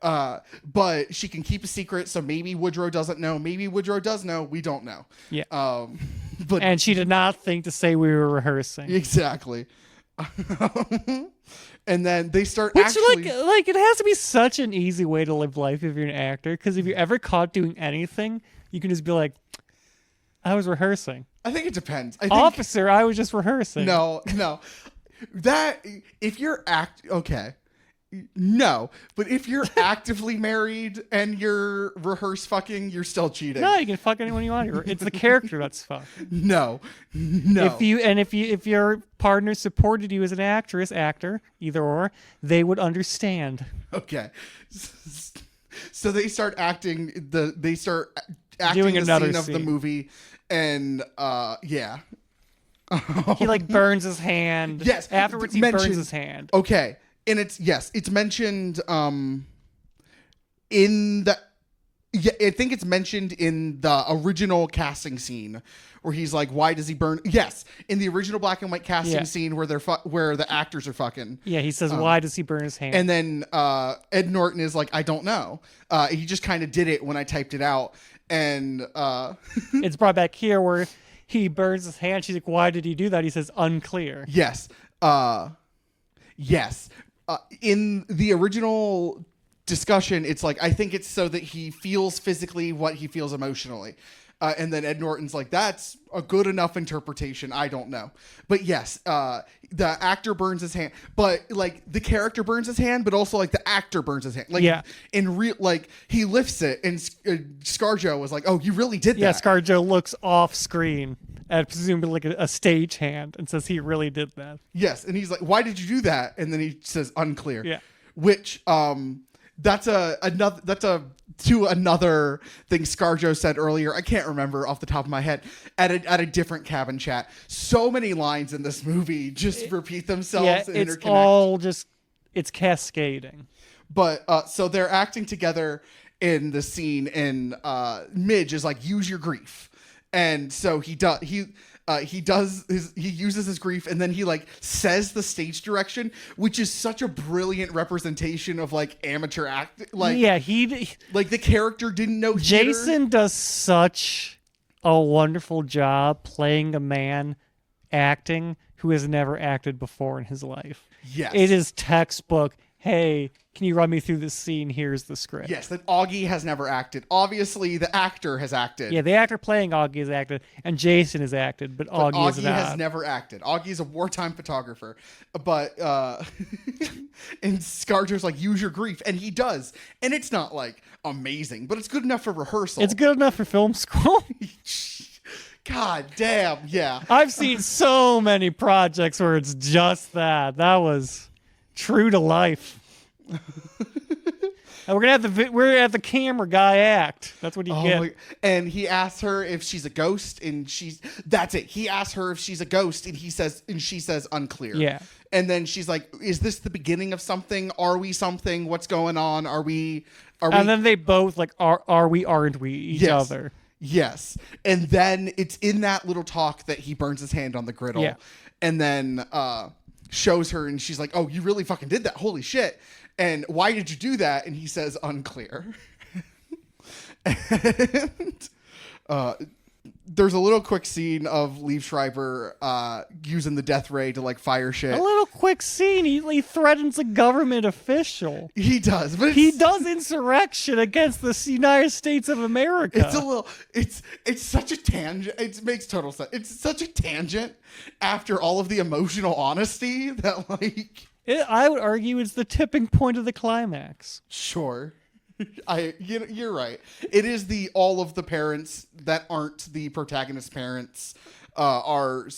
But she can keep a secret, so maybe Woodrow doesn't know. Maybe Woodrow does know. We don't know. Yeah. But And she did not think to say we were rehearsing. exactly. And then they start Which, actually... like it has to be such an easy way to live life if you're an actor. Because if you're ever caught doing anything, you can just be like, I was rehearsing. I think it depends. I think, Officer, I was just rehearsing. No. That, if you're okay. No, but if you're actively married and you're rehearse fucking, you're still cheating. No, you can fuck anyone you want. It's the character that's fucking. No. If your partner supported you as an actor, either or, they would understand. Okay. So they start acting Doing the another scene of the scene. movie, and yeah. He like burns his hand. Yes. Afterwards, he burns his hand. Okay. And it's mentioned in the I think it's mentioned in the original casting scene where he's like, why does he burn? Yes, in the original black and white casting scene where where the actors are fucking. Yeah, he says, why does he burn his hand? And then Ed Norton is like, I don't know. He just kind of did it when I typed it out, and it's brought back here where he burns his hand. She's like, why did he do that? He says, unclear. Yes. Yes. In the original discussion, it's like, I think it's so that he feels physically what he feels emotionally. And then Ed Norton's like, that's a good enough interpretation. I don't know. But yes, the actor burns his hand, but like the character burns his hand, but also like the actor burns his hand. Like in real, like he lifts it, and ScarJo was like, oh, you really did that. Yeah, ScarJo looks off screen at presumably like a stage hand and says he really did that. Yes. And he's like, why did you do that? And then he says unclear. Yeah. Which, that's another thing ScarJo said earlier. I can't remember off the top of my head at a different cabin chat. So many lines in this movie just repeat themselves and it's interconnect. all just, it's cascading. But so they're acting together in the scene, and Midge is like, use your grief. And so he uses his grief, and then he like says the stage direction, which is such a brilliant representation of like amateur act. Like, yeah, like the character didn't know theater. Jason does such a wonderful job playing a man acting who has never acted before in his life. Yes. It is textbook. Hey, can you run me through this scene? Here's the script. Yes, that Augie has never acted. Obviously, the actor has acted. Yeah, the actor playing Augie has acted, and Jason has acted, but Augie has not. Has never acted. Augie's a wartime photographer. But, and ScarJo's like, use your grief. And he does. And it's not, like, amazing, but it's good enough for rehearsal. It's good enough for film school. God damn, yeah. I've seen so many projects where it's just that. That was true to life. And we're gonna have the camera guy act. That's what you get. And he asks her if she's a ghost, and that's it. He asks her if she's a ghost, and she says unclear. Yeah. And then she's like, "Is this the beginning of something? Are we something? What's going on? Are we?" And then they both like, "Are we? Aren't we?" Each other. Yes. And then it's in that little talk that he burns his hand on the griddle. Yeah. And then shows her, and she's like, "Oh, you really fucking did that. Holy shit. And why did you do that?" And he says, unclear. And there's a little quick scene of Liev Schreiber using the death ray to like fire shit. A little quick scene. He threatens a government official. He does, but he does insurrection against the United States of America. It's such a tangent. It makes total sense. It's such a tangent after all of the emotional honesty that like. I would argue it's the tipping point of the climax. Sure. You're right. It is all of the parents that aren't the protagonist parents are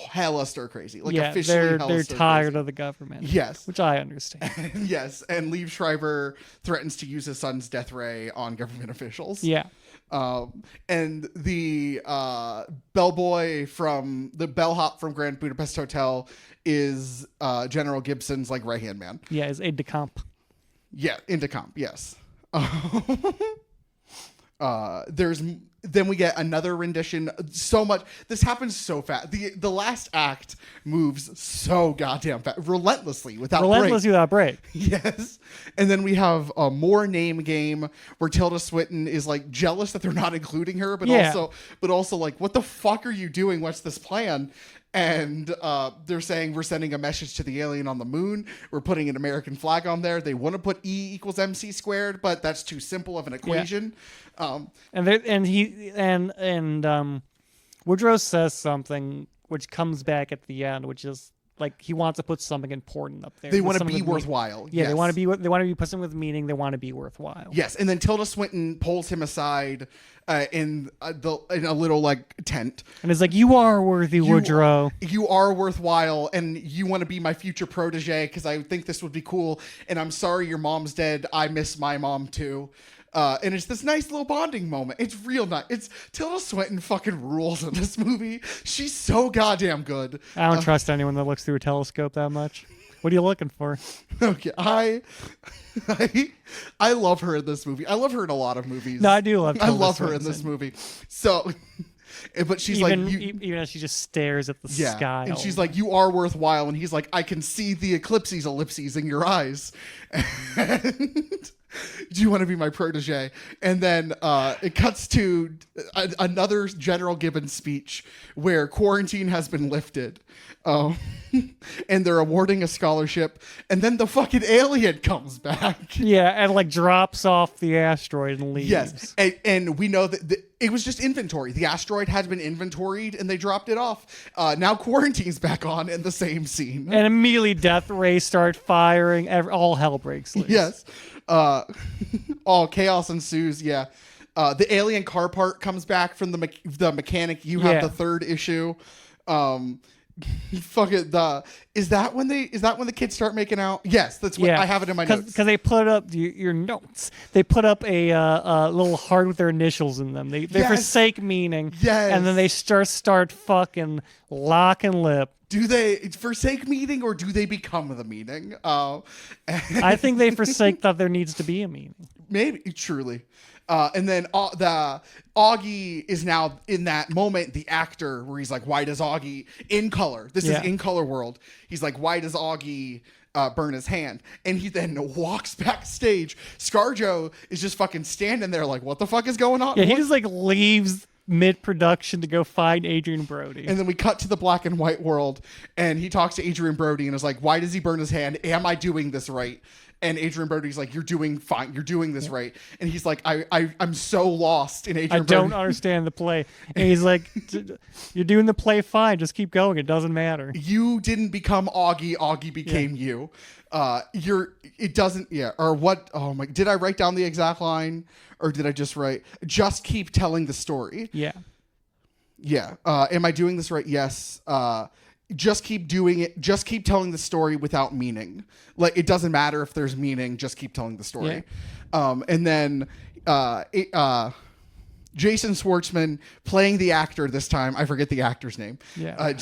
hella stir crazy. Like officially they're tired of the government. Yes. Which I understand. Yes. And Liev Schreiber threatens to use his son's death ray on government officials. Yeah. And the bellboy from the bellhop from Grand Budapest Hotel is General Gibson's like right hand man. Yeah, his aide de camp. Yeah, aide de camp. Yes. Then we get another rendition. So much. This happens so fast. The last act moves so goddamn fast, relentlessly without break. Yes. And then we have a more name game where Tilda Swinton is like jealous that they're not including her, but also like, what the fuck are you doing? What's this plan? And they're saying we're sending a message to the alien on the moon. We're putting an American flag on there. They want to put E equals MC squared, but that's too simple of an equation. Yeah. Woodrow says something which comes back at the end, which is like he wants to put something important up there. They want to be worthwhile. Yeah, yes. They want to be put something with meaning. They want to be worthwhile. Yes, and then Tilda Swinton pulls him aside in a little like tent, and it's like, you are worthy, Woodrow. You are worthwhile, and you want to be my future protege because I think this would be cool. And I'm sorry your mom's dead. I miss my mom too. And it's this nice little bonding moment. It's real nice. It's Tilda Swinton fucking rules in this movie. She's so goddamn good. I don't trust anyone that looks through a telescope that much. What are you looking for? Okay, I love her in this movie. I love her in a lot of movies. No, I do love Tilda I love her Swinton. in this movie. So, but she's even as she just stares at the sky. And she's like, you are worthwhile. And he's like, I can see the ellipses in your eyes. And do you want to be my protege? And then it cuts to another General Gibbons speech where quarantine has been lifted. And they're awarding a scholarship. And then the fucking alien comes back. Yeah, and like drops off the asteroid and leaves. Yes, and we know that it was just inventory. The asteroid had been inventoried and they dropped it off. Now quarantine's back on in the same scene. And immediately death rays start firing. All hell breaks loose. Yes. All chaos ensues. Yeah. The alien car part comes back from the mechanic. You have the third issue. Fuck it. Is that when the kids start making out? Yes, that's what I have it in my notes. Because they put up your notes. They put up a little heart with their initials in them. They forsake meaning. Yes. And then they start fucking lock and lip. Do they forsake meaning or do they become the meaning? I think they forsake that there needs to be a meaning. Maybe, truly. And then the Augie is now in that moment, the actor where he's like, why does Augie in color? This is in color world. He's like, why does Augie burn his hand? And he then walks backstage. ScarJo is just fucking standing there like, what the fuck is going on? Yeah, he just like leaves mid-production to go find Adrian Brody. And then we cut to the black and white world and he talks to Adrian Brody and is like, why does he burn his hand? Am I doing this right? And Adrian Brody's like, you're doing fine. You're doing this right. And he's like, I'm so lost in Adrian Brody. I don't understand the play. And he's like, you're doing the play fine. Just keep going. It doesn't matter. You didn't become Augie. Augie became you. It doesn't, or what? Oh my, did I write down the exact line or did I just write, just keep telling the story? Yeah. Yeah. Am I doing this right? Yes. Just keep doing it. Just keep telling the story without meaning. Like, it doesn't matter if there's meaning. Just keep telling the story. Yeah. And then Jason Schwartzman playing the actor this time. I forget the actor's name. Yeah.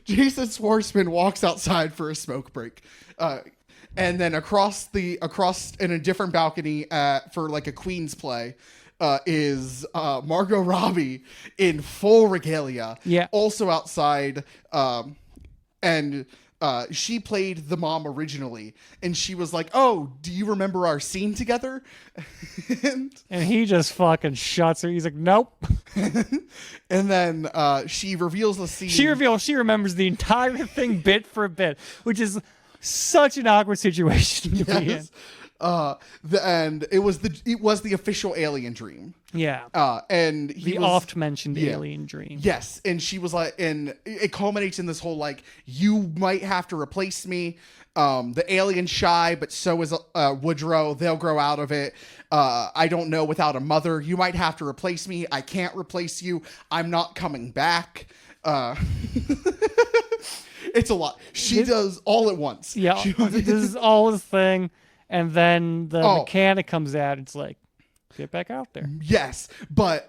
Jason Schwartzman walks outside for a smoke break. And then across in a different balcony for like a Queen's play. Is Margot Robbie in full regalia, also outside, and she played the mom originally, and she was like, oh, do you remember our scene together? and he just fucking shuts her. He's like, nope. And then she reveals the scene. She remembers the entire thing bit for bit, which is such an awkward situation to be in. And it was the official alien dream. Yeah. And the oft mentioned alien dream. Yes. And she was like, and it culminates in this whole, like, you might have to replace me. The alien's shy, but so is Woodrow. They'll grow out of it. I don't know without a mother. You might have to replace me. I can't replace you. I'm not coming back. It's a lot. She does all at once. Yeah. This is all his thing. And then the mechanic comes out. It's like, get back out there. Yes, but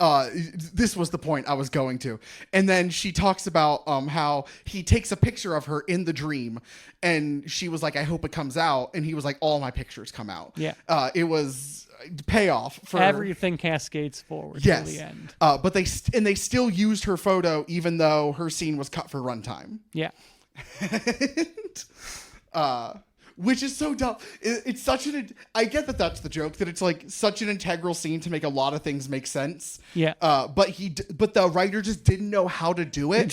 this was the point I was going to. And then she talks about how he takes a picture of her in the dream, and she was like, I hope it comes out. And he was like, all my pictures come out. Yeah. It was payoff for everything cascades forward to the end. But they still used her photo even though her scene was cut for runtime. Yeah. Which is so dumb. It's such I get that that's the joke, that it's like such an integral scene to make a lot of things make sense. Yeah. But the writer just didn't know how to do it.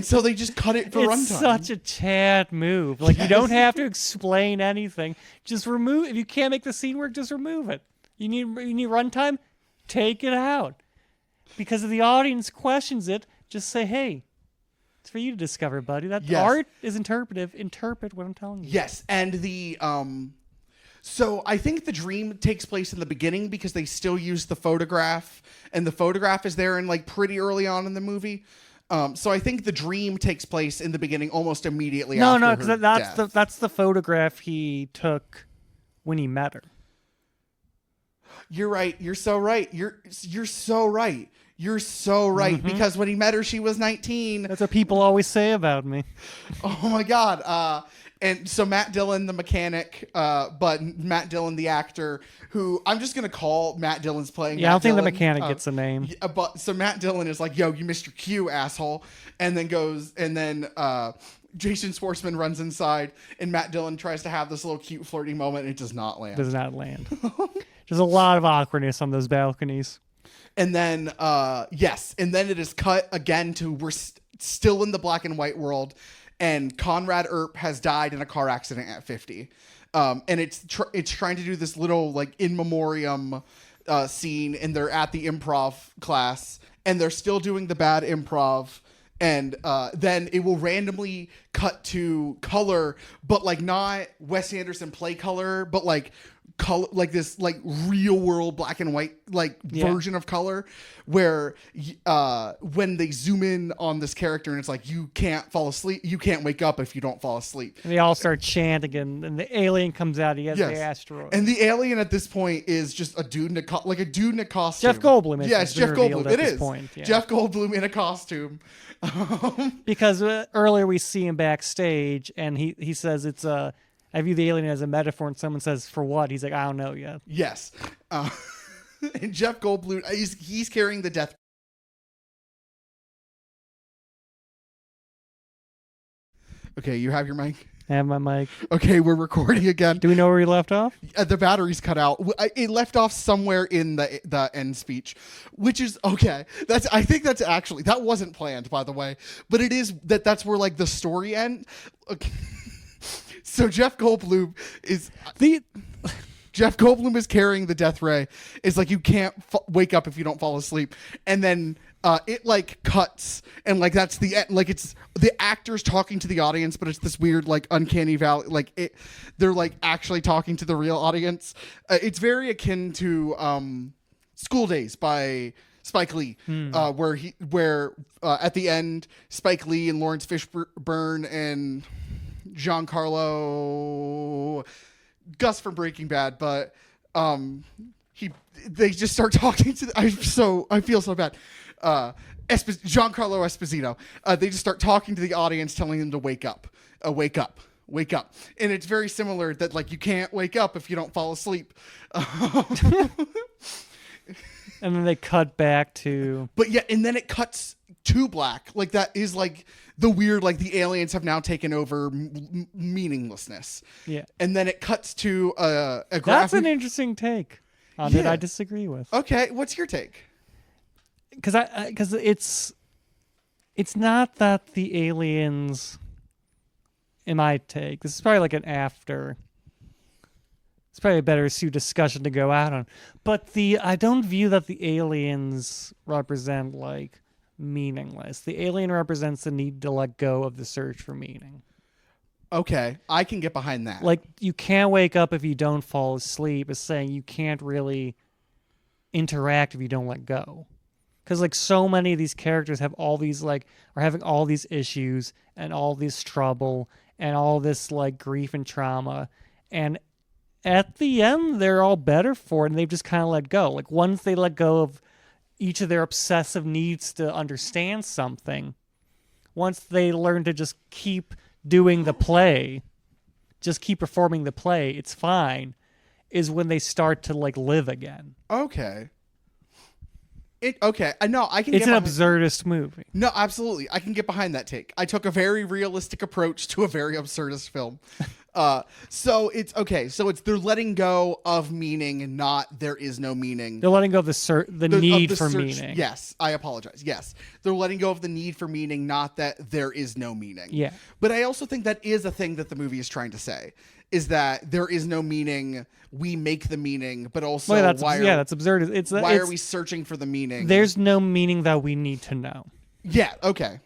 So they just cut it for runtime. It's such a Chad move. Like, you don't have to explain anything. Just remove, if you can't make the scene work, just remove it. You need runtime, take it out. Because if the audience questions it, just say, hey, it's for you to discover, buddy. That art is interpretive. Interpret what I'm telling you. Yes, and the so I think the dream takes place in the beginning because they still use the photograph, and the photograph is there in like pretty early on in the movie. So I think the dream takes place in the beginning, almost immediately. No, after because that's the photograph he took when he met her. You're right. You're so right. You're so right. You're so right, because when he met her, she was 19. That's what people always say about me. Oh, my God. And so Matt Dillon, the mechanic, but Matt Dillon, the actor, who I'm just going to call Matt Dillon's playing. Yeah, Matt I don't think Dillon. the mechanic gets a name. So Matt Dillon is like, yo, you missed your cue, asshole. And then Jason Schwartzman runs inside, and Matt Dillon tries to have this little cute flirty moment, and it does not land. There's a lot of awkwardness on those balconies. And then, and then it is cut again to we're still in the black and white world, and Conrad Earp has died in a car accident at 50. And it's trying to do this little like in memoriam scene, and they're at the improv class, and they're still doing the bad improv. And then it will randomly cut to color, but like not Wes Anderson play color, but like color, like this like real world black and white version of color, where when they zoom in on this character and it's like, you can't fall asleep, you can't wake up if you don't fall asleep. And they all start chanting, and the alien comes out. He has the asteroid, and the alien at this point is just a dude in a costume. Jeff Goldblum. Yes, Jeff Goldblum. It is point, yeah. Jeff Goldblum in a costume. Because earlier we see him backstage, and he says it's I view the alien as a metaphor, and someone says, for what? He's like, I don't know yet. Yes. And Jeff Goldblum, he's carrying the death. Okay, you have your mic? I have my mic. Okay, we're recording again. Do we know where we left off? The battery's cut out. It left off somewhere in the end speech, which is okay. I think that's actually, that wasn't planned, by the way, but it is that's where like the story ends. Okay. So Jeff Goldblum is carrying the death ray. It's like, you can't wake up if you don't fall asleep, and then it like cuts, and like that's the end. Like, it's the actors talking to the audience, but it's this weird like uncanny valley. Like they're like actually talking to the real audience. It's very akin to School Days by Spike Lee, where at the end Spike Lee and Lawrence Fishburne and Giancarlo Gus from Breaking Bad, but they just start talking to I feel so bad. Giancarlo Esposito. They just start talking to the audience, telling them to wake up, wake up. And it's very similar that like, you can't wake up if you don't fall asleep. And then they cut back to, but yeah, and then it cuts to black. Like, that is like the weird, like the aliens have now taken over meaninglessness. Yeah. And then it cuts to a graphic. That's an interesting take on it. I disagree with. Okay, what's your take? Because it's not that the aliens, in my take, this is probably like an after. It's probably a better discussion to go out on. But I don't view that the aliens represent like meaningless. The alien represents the need to let go of the search for meaning. Okay, I can get behind that. Like, you can't wake up if you don't fall asleep is saying you can't really interact if you don't let go. Because like, so many of these characters have all these like, are having all these issues and all this trouble and all this like grief and trauma, and at the end they're all better for it, and they've just kind of let go. Like, once they let go of each of their obsessive needs to understand something, once they learn to just keep doing the play, just keep performing the play, it's fine. is when they start to like live again. Okay. Okay. No, I can. It's get an behind- absurdist movie. No, absolutely. I can get behind that take. I took a very realistic approach to a very absurdist film. So it's okay. So it's they're letting go of meaning, not there is no meaning. They're letting go of the need for meaning. Yes, I apologize. Yes, they're letting go of the need for meaning, not that there is no meaning. Yeah. But I also think that is a thing that the movie is trying to say, is that there is no meaning. We make the meaning, but also that's absurd. Why are we searching for the meaning? There's no meaning that we need to know. Yeah, okay.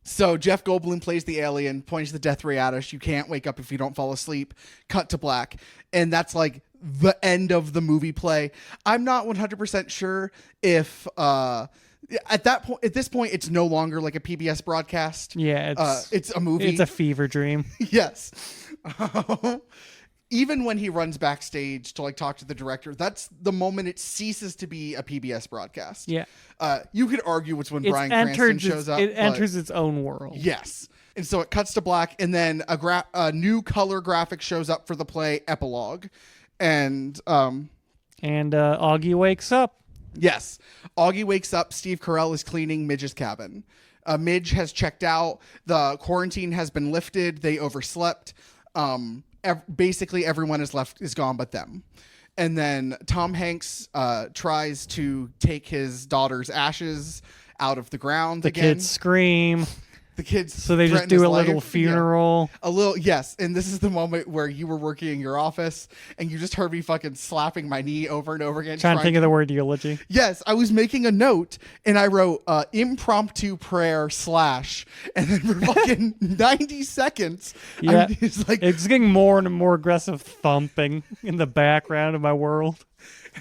So Jeff Goldblum plays the alien, points the death ray at us. You can't wake up if you don't fall asleep. Cut to black. And that's like the end of the movie play. I'm not 100% sure if at this point it's no longer like a PBS broadcast. Yeah, it's a movie. It's a fever dream. Yes. Even when he runs backstage to like talk to the director, that's the moment it ceases to be a PBS broadcast. Yeah. You could argue it's when Bryan Cranston shows up. It enters its own world. Yes. And so it cuts to black, and then a new color graphic shows up for the play epilogue. And Augie wakes up. Yes. Augie wakes up. Steve Carell is cleaning Midge's cabin. Midge has checked out. The quarantine has been lifted. They overslept. Basically everyone is gone but them. And then Tom Hanks tries to take his daughter's ashes out of the ground The again. kids scream. The kids, so they just threaten his do a life. little funeral. Yeah. A little, yes. And this is the moment where you were working in your office and you just heard me fucking slapping my knee over and over again. Trying to think of the word eulogy. Yes, I was making a note and I wrote impromptu prayer / and then for fucking 90 seconds, Yeah, it's like, it's getting more and more aggressive thumping in the background of my world.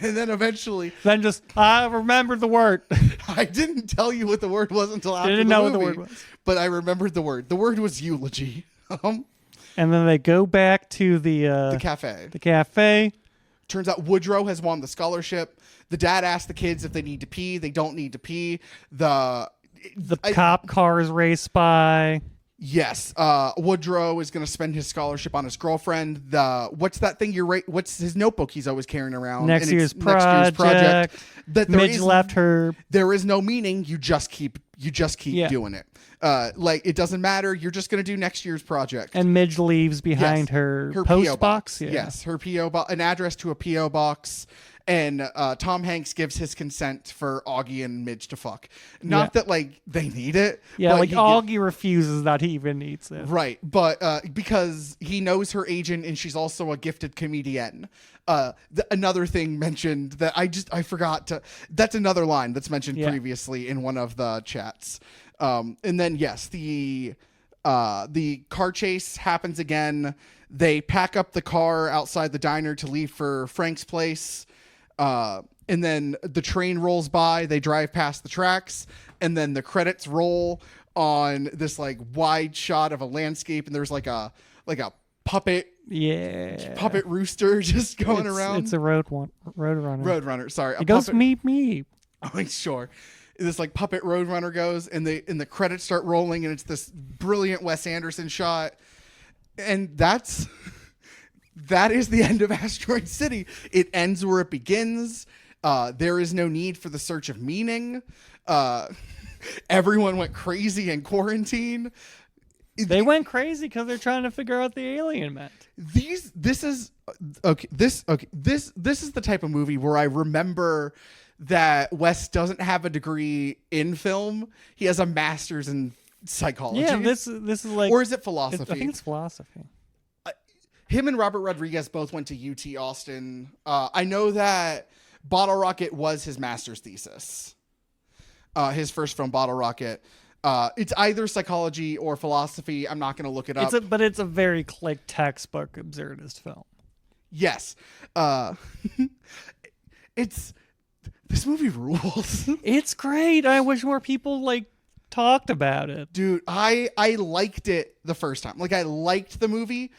and then eventually, Then just, I remembered the word. I didn't tell you what the word was until after Didn't the know movie, what the word was. but I remembered the word. The word was eulogy. And then they go back to The cafe. The cafe. Turns out Woodrow has won the scholarship. The dad asks the kids if they need to pee. They don't need to pee. The cop cars race by. Yes. Woodrow is going to spend his scholarship on his girlfriend. What's that thing what's his notebook he's always carrying around? Next And year's it's next year's project. That Midge left her. There is no meaning. You just keep doing it. Like it doesn't matter. You're just going to do next year's project. And Midge leaves behind Yes. her P.O. post box. Yeah. Yes, her P.O. box, an address to a P.O. box. And Tom Hanks gives his consent for Augie and Midge to fuck. Not that like they need it. Yeah, but like Augie refuses that he even needs it. Right, but because he knows her agent and she's also a gifted comedian. Another thing mentioned that I forgot to. That's another line that's mentioned previously in one of the chats. And then yes, the car chase happens again. They pack up the car outside the diner to leave for Frank's place. And then the train rolls by, they drive past the tracks, and then the credits roll on this like wide shot of a landscape, and there's like a puppet rooster just going around. It's a roadrunner. Sorry. It goes meep meep. Oh, sure. This like puppet roadrunner goes, and the credits start rolling, and it's this brilliant Wes Anderson shot. And that is the end of Asteroid City. It ends where it begins. There is no need for the search of meaning. Everyone went crazy in quarantine. They went crazy because they're trying to figure out the alien meant. This is the type of movie where I remember that Wes doesn't have a degree in film. He has a master's in psychology. Yeah, this is like, or is it philosophy? I think it's philosophy. Him and Robert Rodriguez both went to UT Austin. I know that Bottle Rocket was his master's thesis. His first film, Bottle Rocket. It's either psychology or philosophy. I'm not going to look it up. But it's a very like textbook absurdist film. Yes. This movie rules. It's great. I wish more people like talked about it. Dude, I liked it the first time. Like I liked the movie.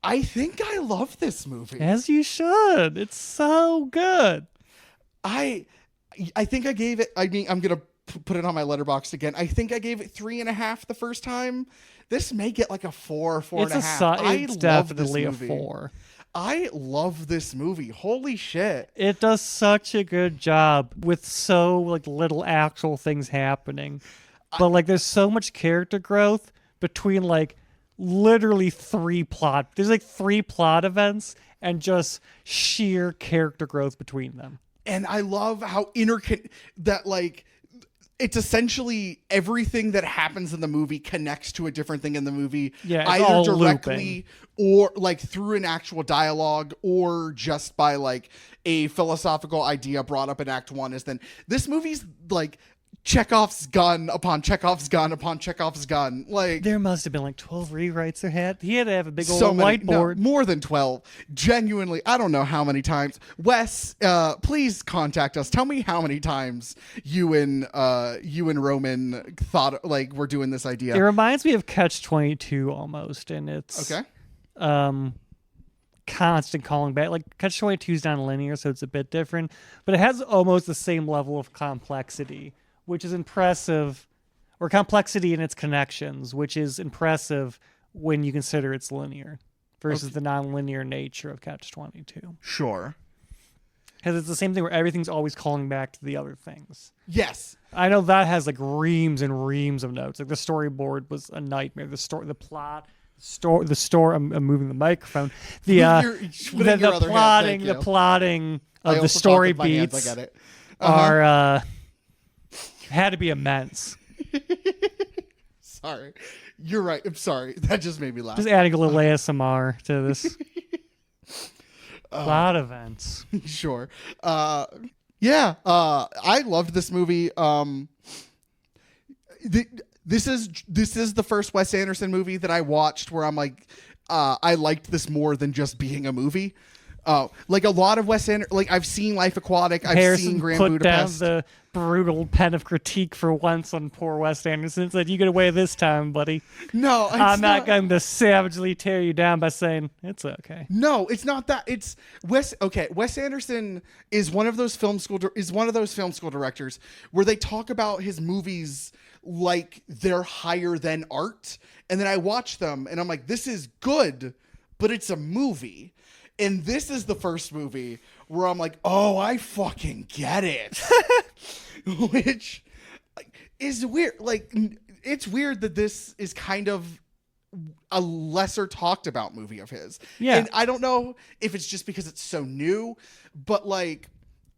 I think I love this movie. As you should. It's so good. I think I gave it, I mean, I'm going to put it on my letterbox again. I think I gave it 3.5 the first time. This may get like a 4.5. It's definitely a 4. I love this movie. Holy shit. It does such a good job with so like little actual things happening. But like there's so much character growth between like literally there's like 3 plot events and just sheer character growth between them. And I love how that like it's essentially everything that happens in the movie connects to a different thing in the movie, Yeah, it's either all directly or like through an actual dialogue or just by like a philosophical idea brought up in Act 1. Is then this movie's like Chekhov's gun upon Chekhov's gun upon Chekhov's gun. Like There must have been like 12 rewrites they had. He had to have a big old so many, whiteboard. no, more than 12. Genuinely, I don't know how many times. Wes, please contact us. Tell me how many times you and Roman thought like we're doing this idea. It reminds me of Catch-22 almost, and it's Okay. Constant calling back. Like Catch-22 is non-linear, so it's a bit different, but it has almost the same level of complexity, which is impressive, or complexity in its connections, which is impressive when you consider it's linear versus the non-linear nature of Catch-22. Sure. Because it's the same thing where everything's always calling back to the other things. Yes. I know that has like reams and reams of notes. Like the storyboard was a nightmare. The plot, the store. I'm moving the microphone. The plotting of the story beats I get it. are had to be immense. Sorry. You're right. I'm sorry. That just made me laugh. Just adding a little ASMR to this. Plot events. Sure. Yeah. I loved this movie. This is the first Wes Anderson movie that I watched where I'm like, I liked this more than just being a movie. Like a lot of Wes Anderson, like I've seen Life Aquatic, I've seen Grand put Budapest. down the brutal pen of critique for once on poor Wes Anderson. Said, "You get away this time, buddy. No, I'm not going to savagely tear you down by saying it's okay." No, it's not that. It's Wes. Okay, Wes Anderson is one of those film school directors where they talk about his movies like they're higher than art, and then I watch them and I'm like, this is good, but it's a movie. And this is the first movie where I'm like, oh, I fucking get it. Which is weird. Like, it's weird that this is kind of a lesser talked about movie of his. Yeah. And I don't know if it's just because it's so new, but like,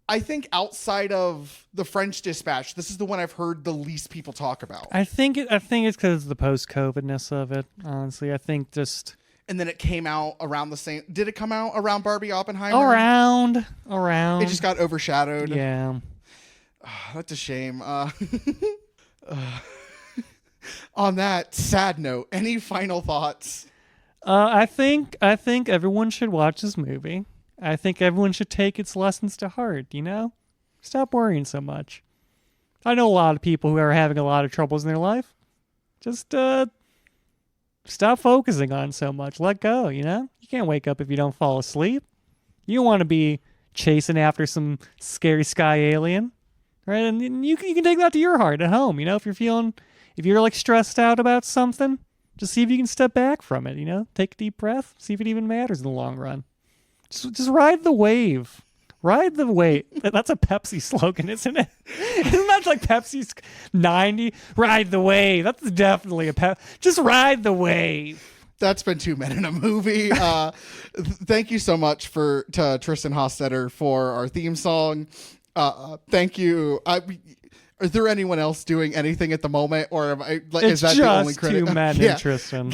I think outside of The French Dispatch, this is the one I've heard the least people talk about. I think it's because of the post-COVIDness of it, honestly. I think just... And then it came out around the same... Did it come out around Barbie Oppenheimer? Around. It just got overshadowed. Yeah. That's a shame. On that sad note, any final thoughts? I think everyone should watch this movie. I think everyone should take its lessons to heart, you know? Stop worrying so much. I know a lot of people who are having a lot of troubles in their life. Just stop focusing on so much. Let go, you know? You can't wake up if you don't fall asleep. You don't want to be chasing after some scary sky alien, right? And you can take that to your heart at home, you know? If you're like stressed out about something, just see if you can step back from it, you know? Take a deep breath, see if it even matters in the long run. Just ride the wave. Ride the wave. That's a Pepsi slogan, isn't it? Isn't that like Pepsi's 90? Ride the wave. That's definitely a Pepsi. Just ride the wave. That's been 2 Men in a Movie. Thank you so much to Tristan Hostetter for our theme song. Thank you. Is there anyone else doing anything at the moment, or is that the only critic? 2 Men and Tristan.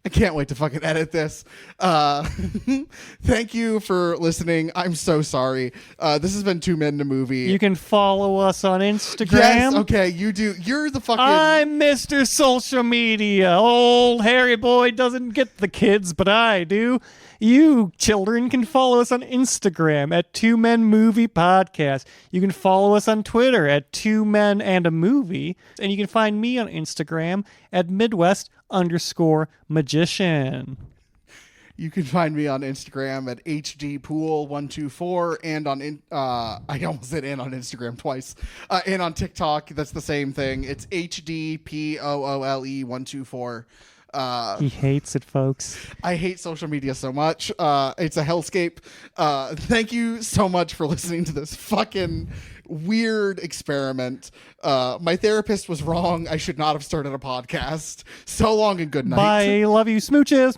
I can't wait to fucking edit this. Thank you for listening. I'm so sorry. This has been 2 Men in a Movie. You can follow us on Instagram. Yes, okay, you do. You're the fucking... I'm Mr. Social Media. Old hairy boy doesn't get the kids, but I do. You children can follow us on Instagram at 2 Men Movie Podcast. You can follow us on Twitter at 2 Men and a Movie. And you can find me on Instagram at Midwest_magician. You can find me on Instagram at hdpool124 and on I almost said "and" on Instagram twice. And on TikTok, that's the same thing. It's hdpoole124. He hates it, folks. I hate social media so much. It's a hellscape. Thank you so much for listening to this fucking weird experiment. My therapist was wrong. I should not have started a podcast. So long and good night. Bye. Love you. Smooches.